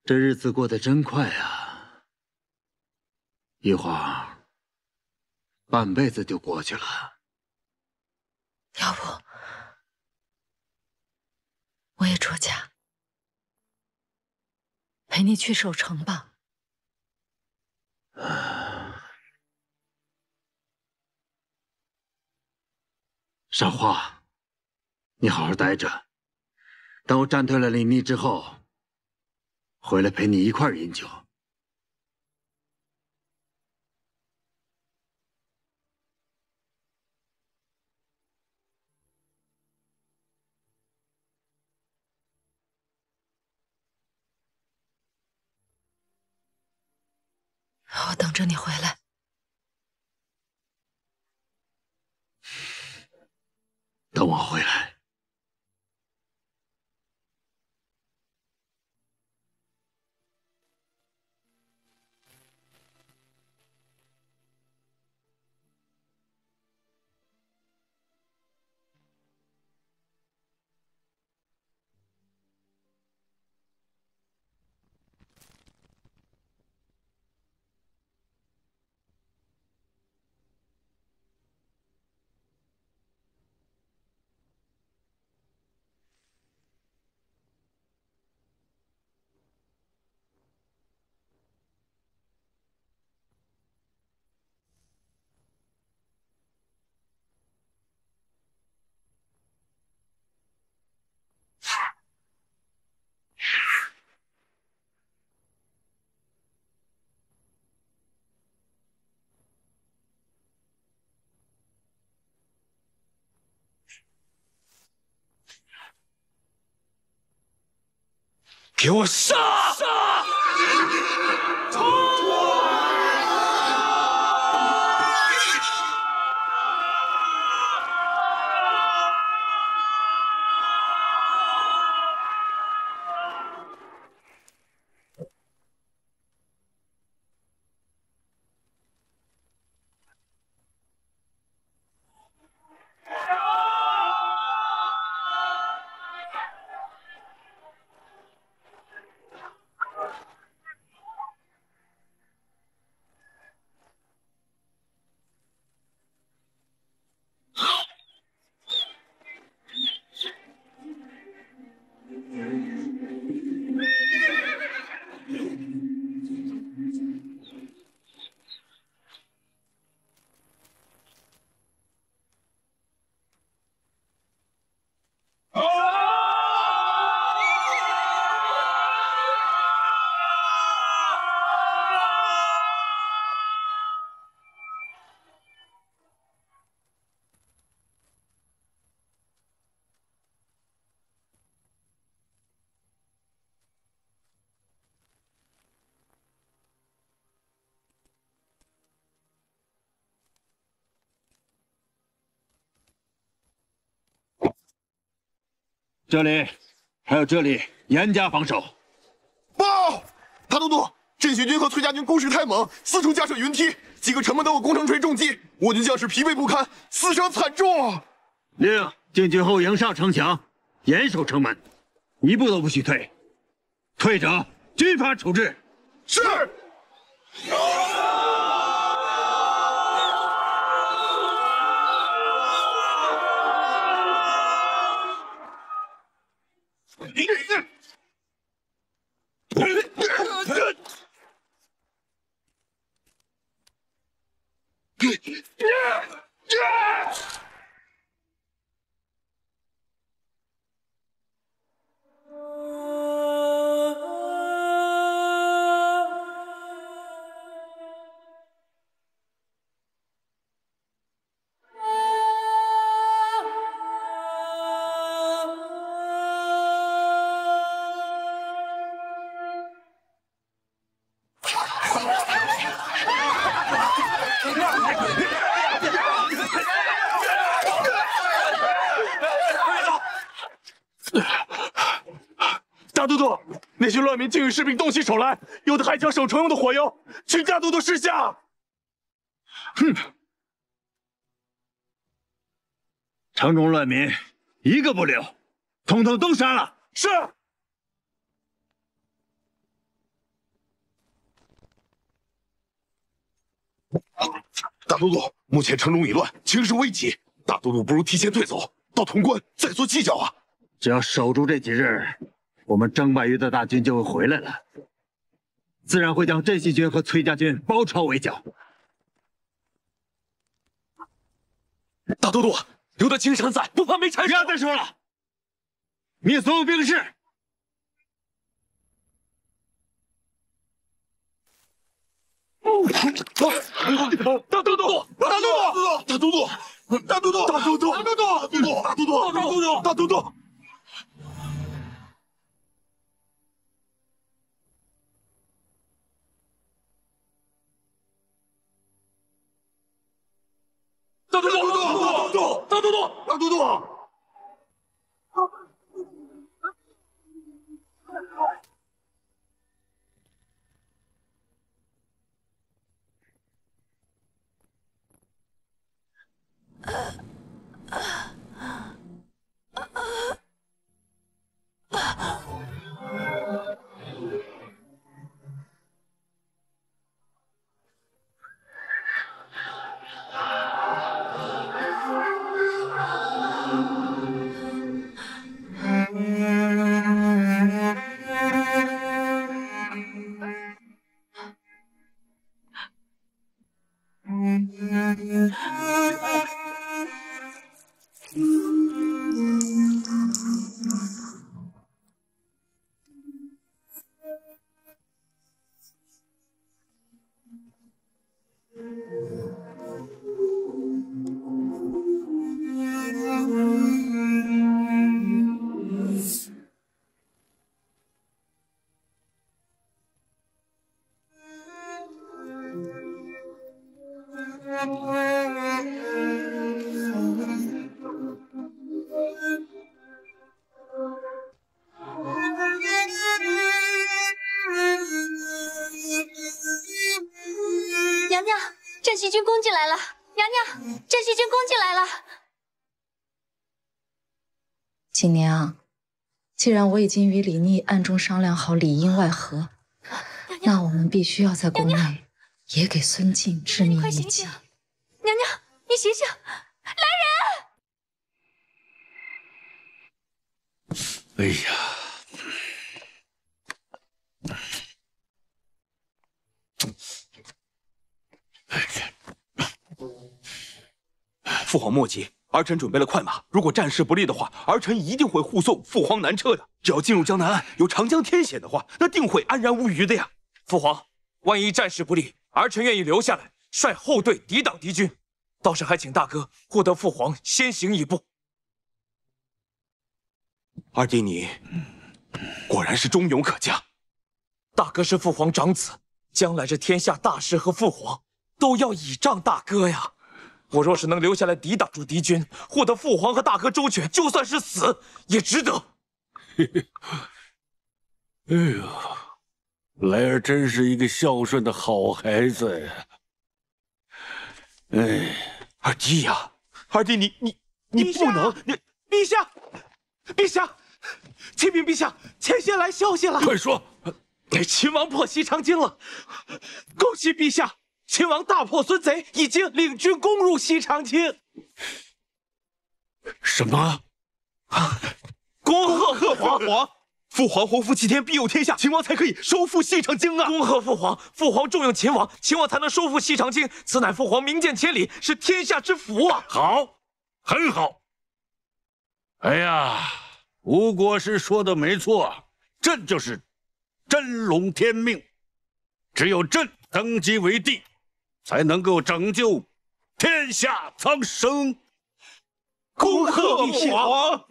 这日子过得真快啊，一会儿半辈子就过去了。要不我也出嫁？陪你去守城吧。赏花，你好好待着，等我战退了李逆之后，回来陪你一块儿饮酒。我等着你回来。等我回来。给我杀！这里，还有这里，严加防守。报，大都督，镇雪军和崔家军攻势太猛，四处架设云梯，几个城门都有工程锤重击，我军将士疲惫不堪，死伤惨重啊！令禁军后营上城墙，严守城门，一步都不许退，退者军法处置。是。大都督，那些乱民竟与士兵动起手来，有的还将守城用的火药，请大都督示下。哼！城中乱民一个不留，统统都杀了。是。大都督，目前城中已乱，情势危急，大都督不如提前退走，到潼关再做计较啊！只要守住这几日，我们征百余的大军就会回来了。自然会将镇西军和崔家军包抄围剿。大都督，留得青山在，不怕没柴烧。不要再说了，灭所有兵士！大都督，大都督，大都督，大都督，大都督，大都督，大都督，大都督，大都督。大都督，大都督，大都督，大都督。娘娘，镇西军攻进来了！娘娘，镇西军攻进来了！锦娘，既然我已经与李逆暗中商量好里应外合，那我们必须要在宫内也给孙静致命一击。娘娘，你醒醒！来人！哎呀！父皇莫急，儿臣准备了快马，如果战事不利的话，儿臣一定会护送父皇南撤的。只要进入江南岸，有长江天险的话，那定会安然无虞的呀。父皇，万一战事不利，儿臣愿意留下来，率后队抵挡敌军。倒是还请大哥护得父皇先行一步。二弟你果然是忠勇可嘉。大哥是父皇长子，将来这天下大事和父皇都要倚仗大哥呀。我若是能留下来抵挡住敌军，护得父皇和大哥周全，就算是死也值得。哎呀，莱儿真是一个孝顺的好孩子呀！哎，二弟呀，二弟你不能，陛下，陛下，启禀陛下，前线来消息了。快说，秦王破西长京了，恭喜陛下！秦王大破孙贼，已经领军攻入西长京。什么？恭贺父皇！父皇洪福齐天，必有天下，秦王才可以收复西长京啊！恭贺父皇！父皇重用秦王，秦王才能收复西长京，此乃父皇明鉴千里，是天下之福啊！好，很好。哎呀，吴国师说的没错，朕就是真龙天命，只有朕登基为帝，才能够拯救天下苍生。恭贺父皇！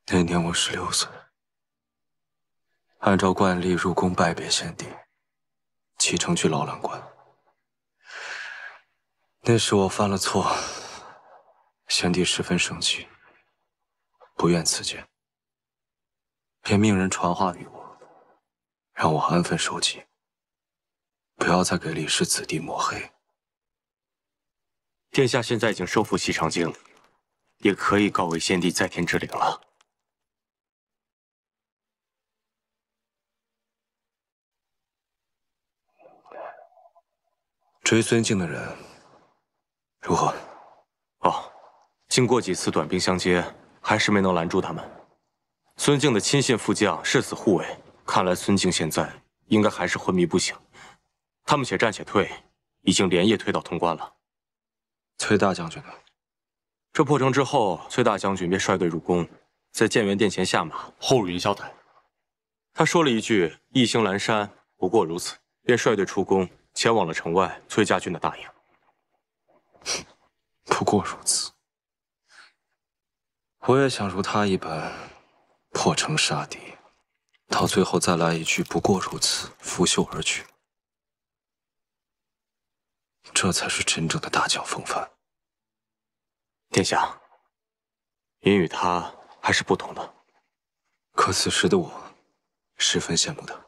那年我16岁，按照惯例入宫拜别先帝，启程去劳兰关。那时我犯了错，先帝十分生气，不愿赐剑，便命人传话于我，让我安分守己，不要再给李氏子弟抹黑。殿下现在已经收复西长京，也可以告为先帝在天之灵了。追孙敬的人如何？哦，经过几次短兵相接，还是没能拦住他们。孙敬的亲信副将誓死护卫，看来孙敬现在应该还是昏迷不醒。他们且战且退，已经连夜退到潼关了。崔大将军呢？这破城之后，崔大将军便率队入宫，在建元殿前下马，候云霄台。他说了一句“一行阑珊，不过如此”，便率队出宫，前往了城外崔家军的大营。不过如此，我也想如他一般破城杀敌，到最后再来一句“不过如此”，拂袖而去。这才是真正的大将风范。殿下，您与他还是不同的。可此时的我，十分羡慕他。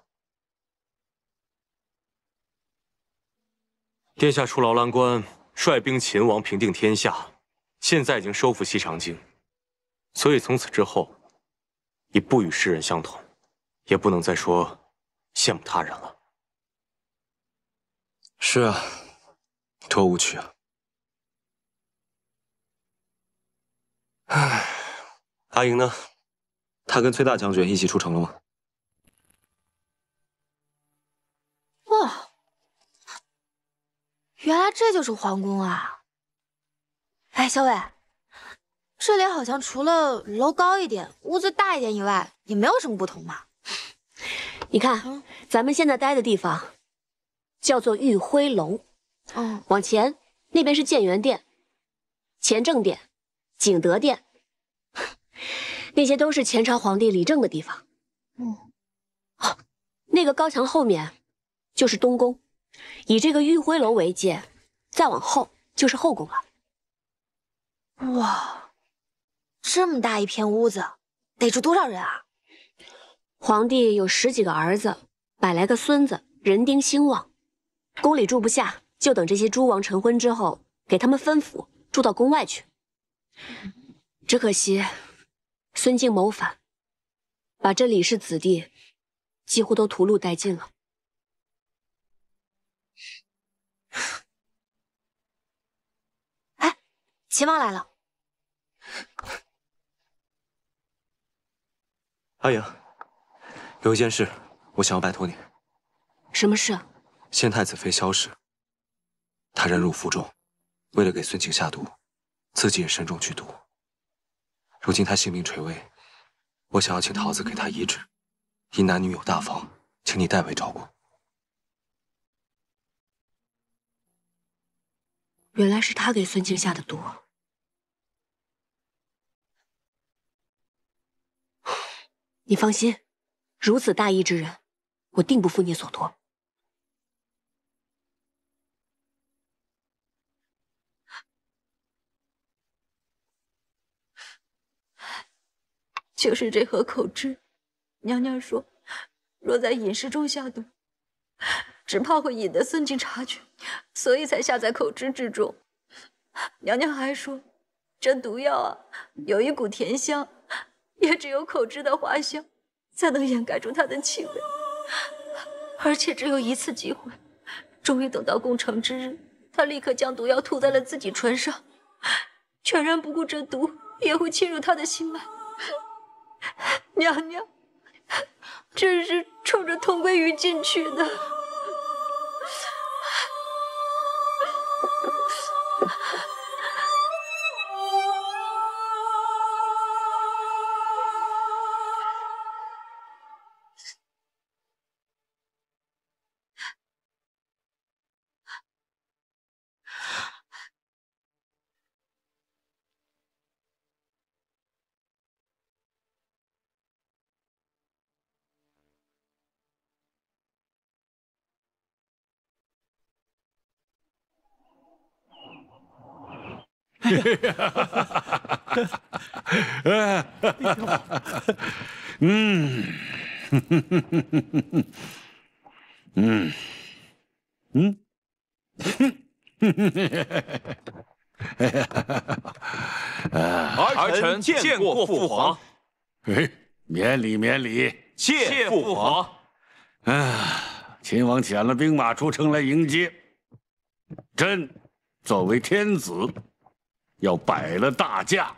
殿下出劳兰关，率兵擒王，平定天下，现在已经收复西长京，所以从此之后，已不与世人相同，也不能再说羡慕他人了。是啊，多无趣啊！唉，阿莹呢？他跟崔大将军一起出城了吗？哇，原来这就是皇宫啊！哎，小伟，这里好像除了楼高一点、屋子大一点以外，也没有什么不同嘛。你看，咱们现在待的地方叫做玉辉楼。往前那边是建元殿、乾政殿、景德殿，那些都是前朝皇帝理政的地方。那个高墙后面就是东宫，以这个玉辉楼为界，再往后就是后宫了。哇，这么大一片屋子，得住多少人啊？皇帝有10几个儿子，100来个孙子，人丁兴旺，宫里住不下。就等这些诸王成婚之后，给他们分府住到宫外去。只可惜，孙敬谋反，把这李氏子弟几乎都屠戮殆尽了。哎，秦王来了。阿莹，有一件事，我想要拜托你。什么事？现太子妃萧氏。他忍辱负重，为了给孙敬下毒，自己也慎重去毒。如今他性命垂危，我想要请桃子给他医治，因男女有大方，请你代为照顾。原来是他给孙敬下的毒。你放心，如此大义之人，我定不负你所托。就是这盒口汁，娘娘说，若在饮食中下毒，只怕会引得孙敬察觉，所以才下在口汁之中。娘娘还说，这毒药啊，有一股甜香，也只有口汁的花香，才能掩盖住它的气味。而且只有一次机会，终于等到攻城之日，他立刻将毒药涂在了自己唇上，全然不顾这毒也会侵入他的心脉。娘娘，这是冲着同归于尽去的。儿臣见过父皇。哎，免礼免礼，谢父皇。秦王遣了兵马出城来迎接。朕作为天子，要摆了大驾，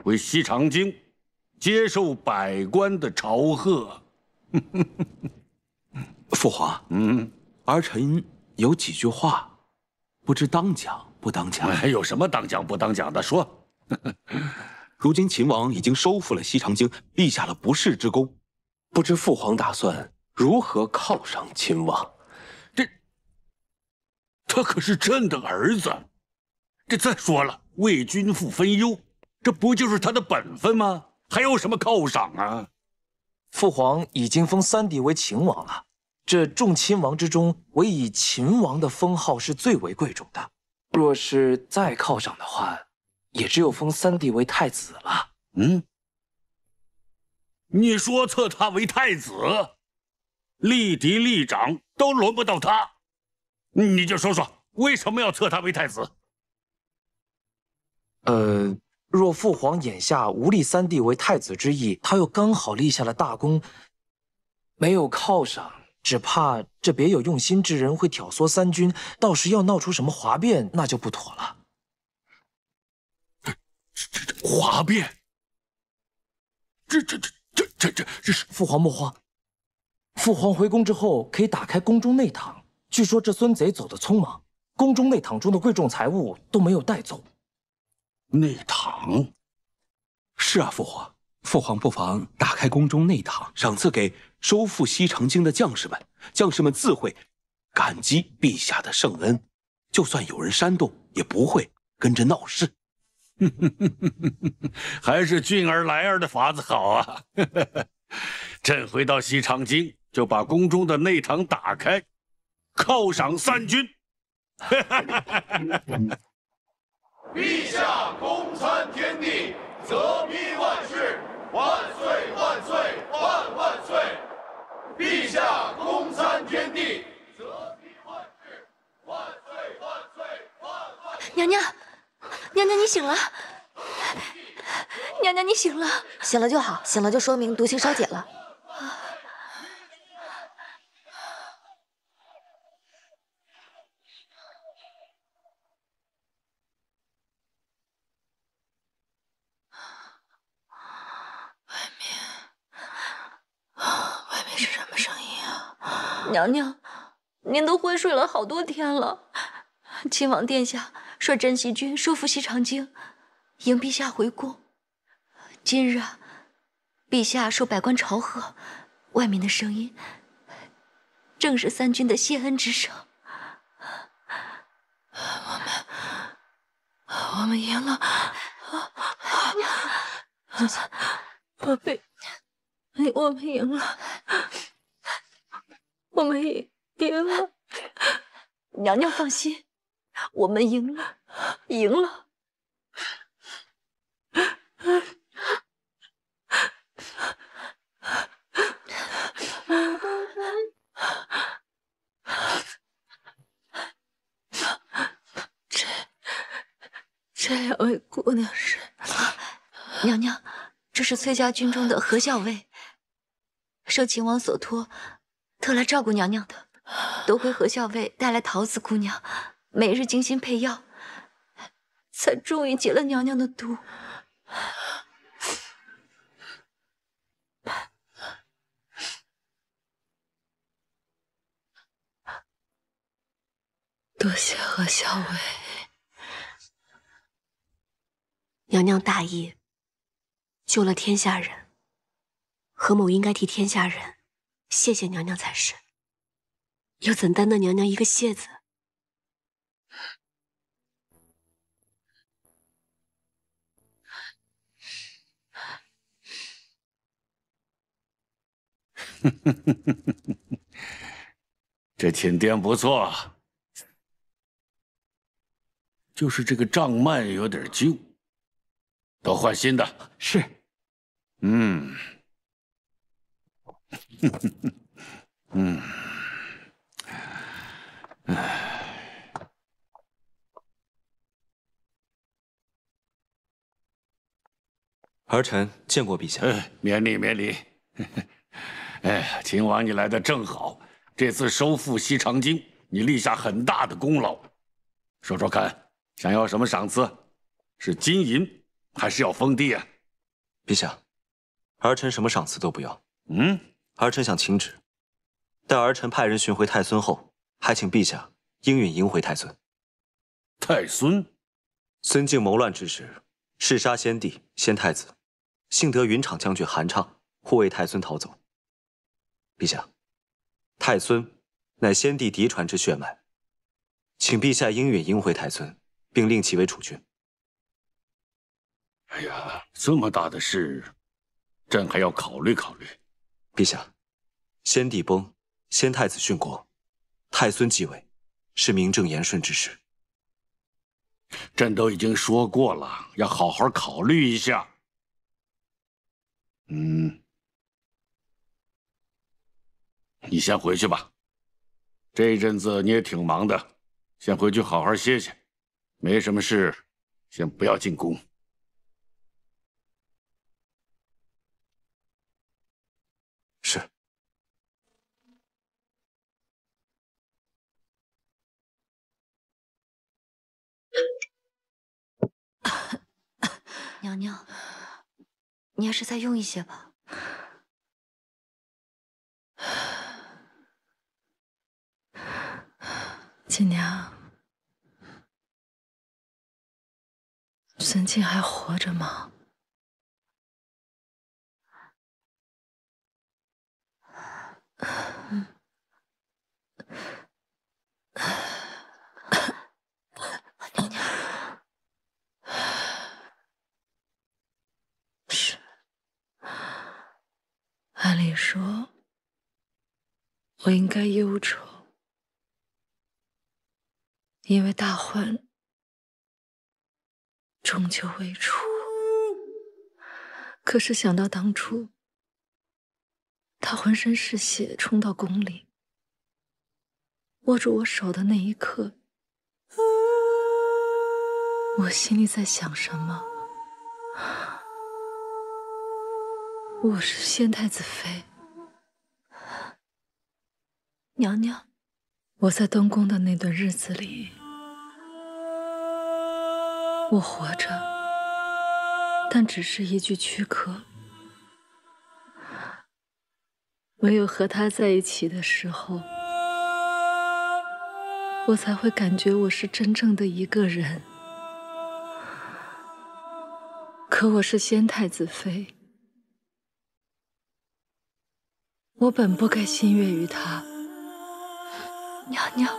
回西长京接受百官的朝贺。父皇，儿臣有几句话，不知当讲不当讲。有什么当讲不当讲的？说。如今秦王已经收复了西长京，立下了不世之功，不知父皇打算如何犒赏秦王？他可是朕的儿子。再说了，为君父分忧，这不就是他的本分吗？还有什么犒赏啊？父皇已经封三弟为秦王了，这众亲王之中，唯以秦王的封号是最为贵重的。若是再犒赏的话，也只有封三弟为太子了。你说册他为太子，立嫡立长都轮不到他，你就说说为什么要册他为太子？若父皇眼下无立三弟为太子之意，他又刚好立下了大功，没有犒赏，只怕这别有用心之人会挑唆三军，到时要闹出什么哗变，那就不妥了。哗变？这是父皇莫慌，父皇回宫之后可以打开宫中内堂，据说这孙贼走得匆忙，宫中内堂中的贵重财物都没有带走。内堂？是啊，父皇，父皇不妨打开宫中内堂，赏赐给收复西长京的将士们，将士们自会感激陛下的圣恩，就算有人煽动，也不会跟着闹事。还是俊儿来儿的法子好啊！朕回到西长京，就把宫中的内堂打开，犒赏三军。陛下公参天地，泽披万世，万岁万岁万万岁！陛下公参天地，泽披万世，万岁万岁万万岁！娘娘，娘娘你醒了，娘娘你醒了，醒了就好，醒了就说明毒性消解了。外面是什么声音啊？娘娘，您都昏睡了好多天了。亲王殿下率镇西军收复西长京，迎陛下回宫。今日啊，陛下受百官朝贺，外面的声音正是三军的谢恩之声。我们赢了，宝贝，我们赢了，我们赢了。娘娘放心，我们赢了，赢了。这两位姑娘是？娘娘，这是崔家军中的何校尉，受秦王所托，特来照顾娘娘的。多亏何校尉带来桃子姑娘，每日精心配药，才终于解了娘娘的毒。多谢何校尉。娘娘大义，救了天下人，何某应该替天下人谢谢娘娘才是，又怎担得娘娘一个谢字？这寝殿不错，就是这个帐幔有点旧，都换新的。是。嗯。嗯。儿臣见过陛下。免礼免礼。哎，秦王你来的正好，这次收复西长京，你立下很大的功劳。说说看，想要什么赏赐？是金银，还是要封地啊？陛下，儿臣什么赏赐都不要。儿臣想请旨，待儿臣派人寻回太孙后，还请陛下应允迎回太孙。太孙？孙敬谋乱之时，弑杀先帝、先太子，幸得云长将军韩畅护卫太孙逃走。陛下，太孙乃先帝嫡传之血脉，请陛下应允迎回太孙，并令其为储君。哎呀，这么大的事，朕还要考虑考虑。陛下，先帝崩，先太子殉国，太孙继位，是名正言顺之事。朕都已经说过了，要好好考虑一下。你先回去吧，这一阵子你也挺忙的，先回去好好歇歇。没什么事，先不要进宫。是。娘娘，你还是再用一些吧。锦娘，孙静还活着吗？娘娘，是。按理说，我应该忧愁。因为大患终究未除，可是想到当初他浑身是血冲到宫里，握住我手的那一刻，我心里在想什么？我是先太子妃，娘娘，我在东宫的那段日子里。我活着，但只是一具躯壳。唯有和他在一起的时候，我才会感觉我是真正的一个人。可我是先太子妃，我本不该心悦于他。娘娘，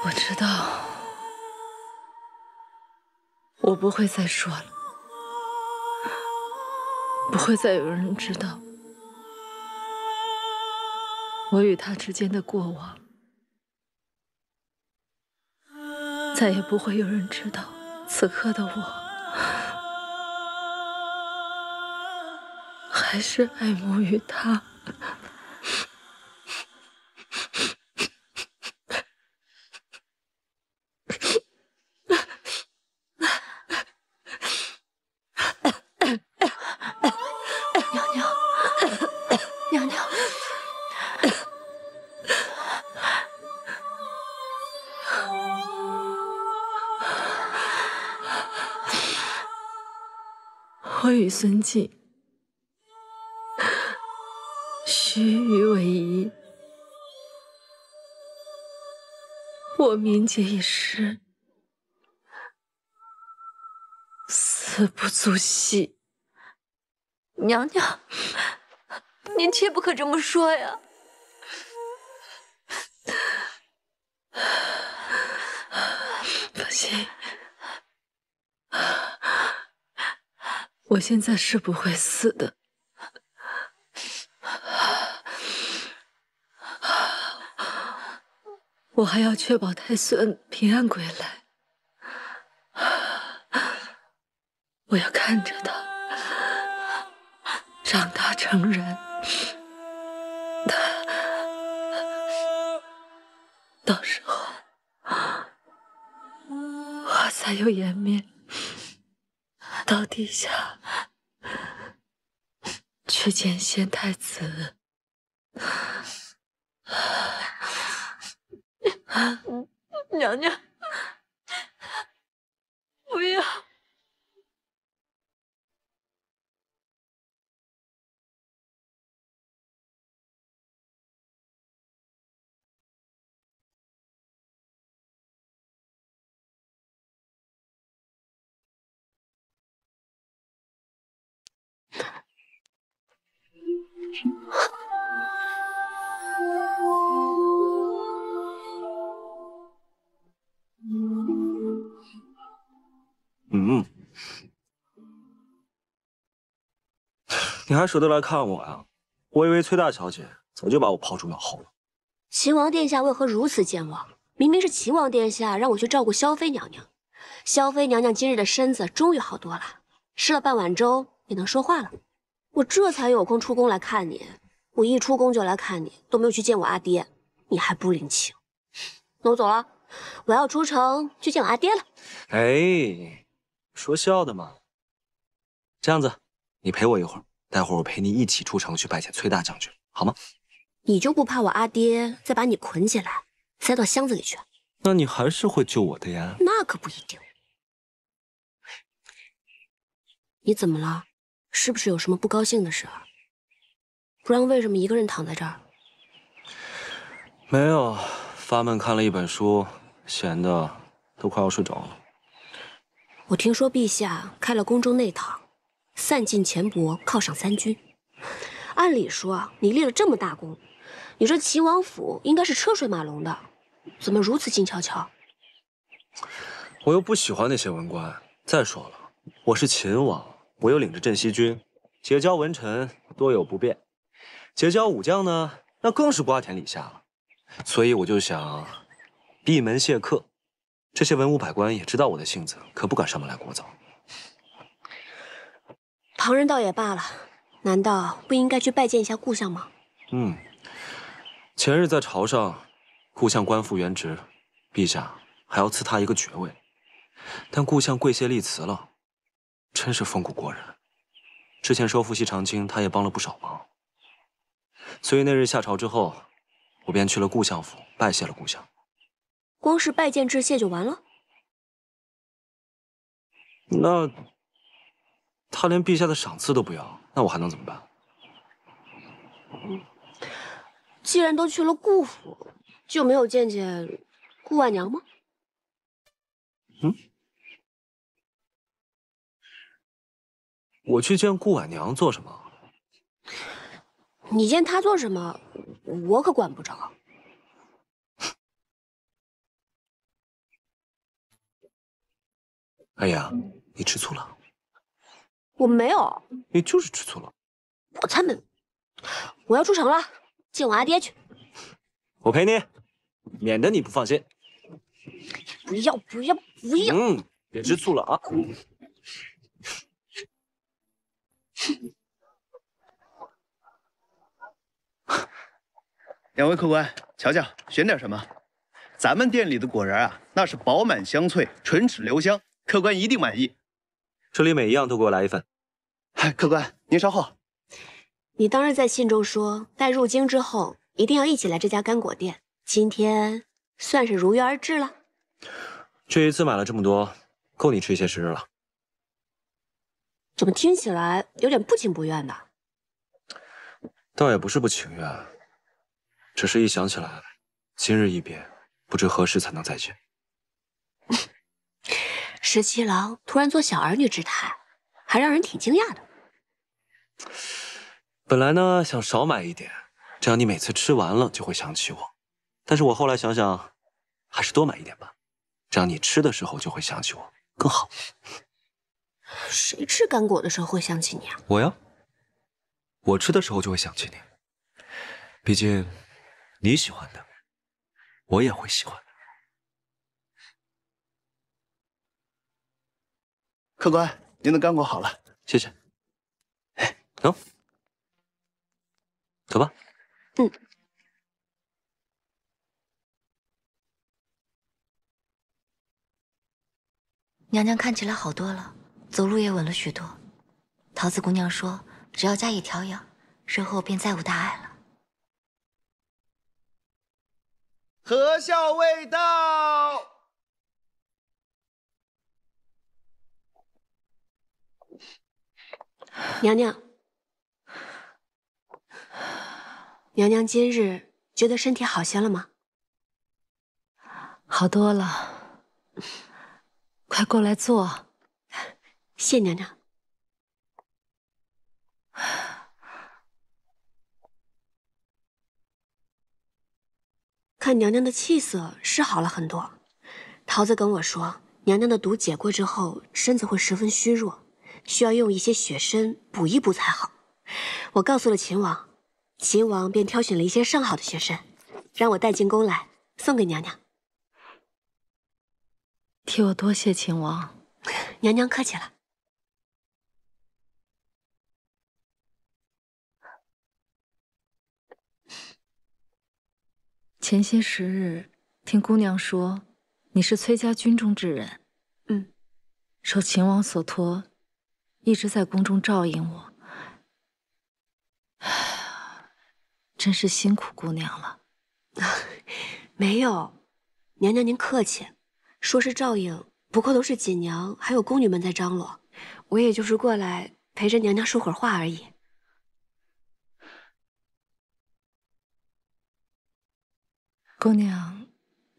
我知道。我不会再说了，不会再有人知道我与他之间的过往，再也不会有人知道此刻的我还是爱慕于他。我与孙静须臾为一，我冥结一时，死不足惜。娘娘，您切不可这么说呀！放心，我现在是不会死的。我还要确保太孙平安归来。我要看着他长大成人，到时候花才有颜面到地下去见宣太子。娘娘，不要！你还舍得来看我呀？我以为崔大小姐早就把我抛诸脑后了。秦王殿下为何如此健忘？明明是秦王殿下让我去照顾萧妃娘娘。萧妃娘娘今日的身子终于好多了，吃了半碗粥也能说话了。我这才有空出宫来看你。我一出宫就来看你，都没有去见我阿爹，你还不领情？那我走了，我要出城去见我阿爹了。哎，说笑的嘛。这样子，你陪我一会儿。待会儿我陪你一起出城去拜见崔大将军，好吗？你就不怕我阿爹再把你捆起来，塞到箱子里去？那你还是会救我的呀。那可不一定。你怎么了？是不是有什么不高兴的事？不然为什么一个人躺在这儿？没有，发闷看了一本书，闲的都快要睡着了。我听说陛下开了宫中内堂。散尽钱帛，犒赏三军。按理说，你立了这么大功，你这齐王府应该是车水马龙的，怎么如此静悄悄？我又不喜欢那些文官。再说了，我是秦王，我又领着镇西军，结交文臣多有不便；结交武将呢，那更是瓜田李下了。所以我就想闭门谢客。这些文武百官也知道我的性子，可不敢上门来聒噪。旁人倒也罢了，难道不应该去拜见一下故乡吗？前日在朝上，故乡官复原职，陛下还要赐他一个爵位，但故乡跪谢立辞了，真是风骨过人。之前收复西长京，他也帮了不少忙，所以那日下朝之后，我便去了故乡府拜谢了故乡。光是拜见致谢就完了？那他连陛下的赏赐都不要，那我还能怎么办？既然都去了顾府，就没有见见顾婉娘吗？我去见顾婉娘做什么？你见她做什么，我可管不着。哎呀，你吃醋了？我没有，你就是吃醋了。我才没！我要出城了，见我阿爹去。我陪你，免得你不放心。不要！别吃醋了啊！两位客官，瞧瞧，选点什么？咱们店里的果然啊，那是饱满香脆，唇齿留香，客官一定满意。这里每一样都给我来一份。客官，您稍后。你当日在信中说，待入京之后一定要一起来这家干果店，今天算是如约而至了。这一次买了这么多，够你吃一些时日了。怎么听起来有点不情不愿的？倒也不是不情愿，只是一想起来，今日一别，不知何时才能再见。十七郎突然做小儿女之态，还让人挺惊讶的。本来呢想少买一点，这样你每次吃完了就会想起我。但是我后来想想，还是多买一点吧，这样你吃的时候就会想起我，更好。谁吃干果的时候会想起你啊？我呀，我吃的时候就会想起你。毕竟你喜欢的，我也会喜欢的。客官，您的干果好了，谢谢。哎，走，走吧。嗯。娘娘看起来好多了，走路也稳了许多。桃子姑娘说，只要加以调养，日后便再无大碍了。何校未到。娘娘，娘娘今日觉得身体好些了吗？好多了，快过来坐。谢娘娘。看娘娘的气色是好了很多。桃子跟我说，娘娘的毒解过之后，身子会十分虚弱，需要用一些血参补一补才好。我告诉了秦王，秦王便挑选了一些上好的血参，让我带进宫来送给娘娘。替我多谢秦王。娘娘客气了。前些时日，听姑娘说，你是崔家军中之人。嗯，受秦王所托，一直在宫中照应我。真是辛苦姑娘了。没有，娘娘您客气，说是照应，不过都是锦娘还有宫女们在张罗，我也就是过来陪着娘娘说会儿话而已。姑娘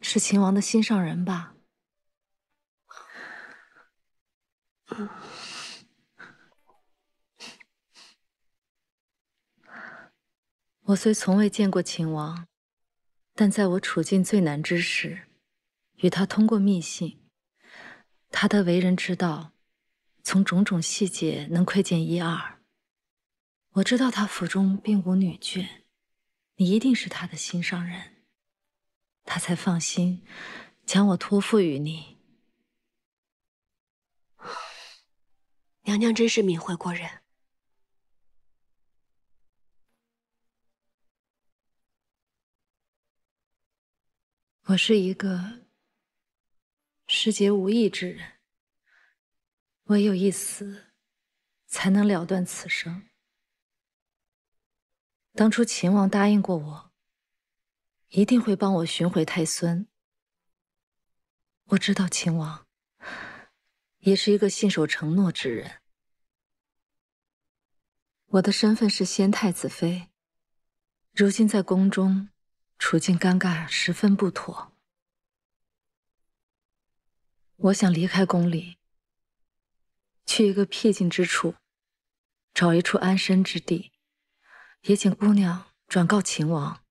是秦王的心上人吧？我虽从未见过秦王，但在我处境最难之时，与他通过密信，他的为人之道，从种种细节能窥见一二。我知道他府中并无女眷，你一定是他的心上人，他才放心将我托付于你。娘娘真是敏慧过人。我是一个失节无益之人，唯有一死，才能了断此生。当初秦王答应过我，一定会帮我寻回太孙。我知道秦王也是一个信守承诺之人。我的身份是先太子妃，如今在宫中处境尴尬，十分不妥。我想离开宫里，去一个僻静之处，找一处安身之地，也请姑娘转告秦王，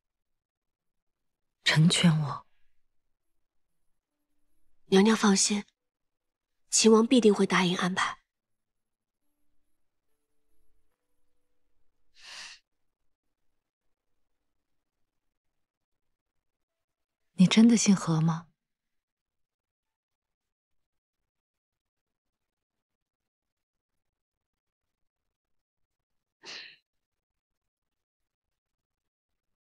成全我。娘娘放心，秦王必定会答应安排。你真的姓何吗？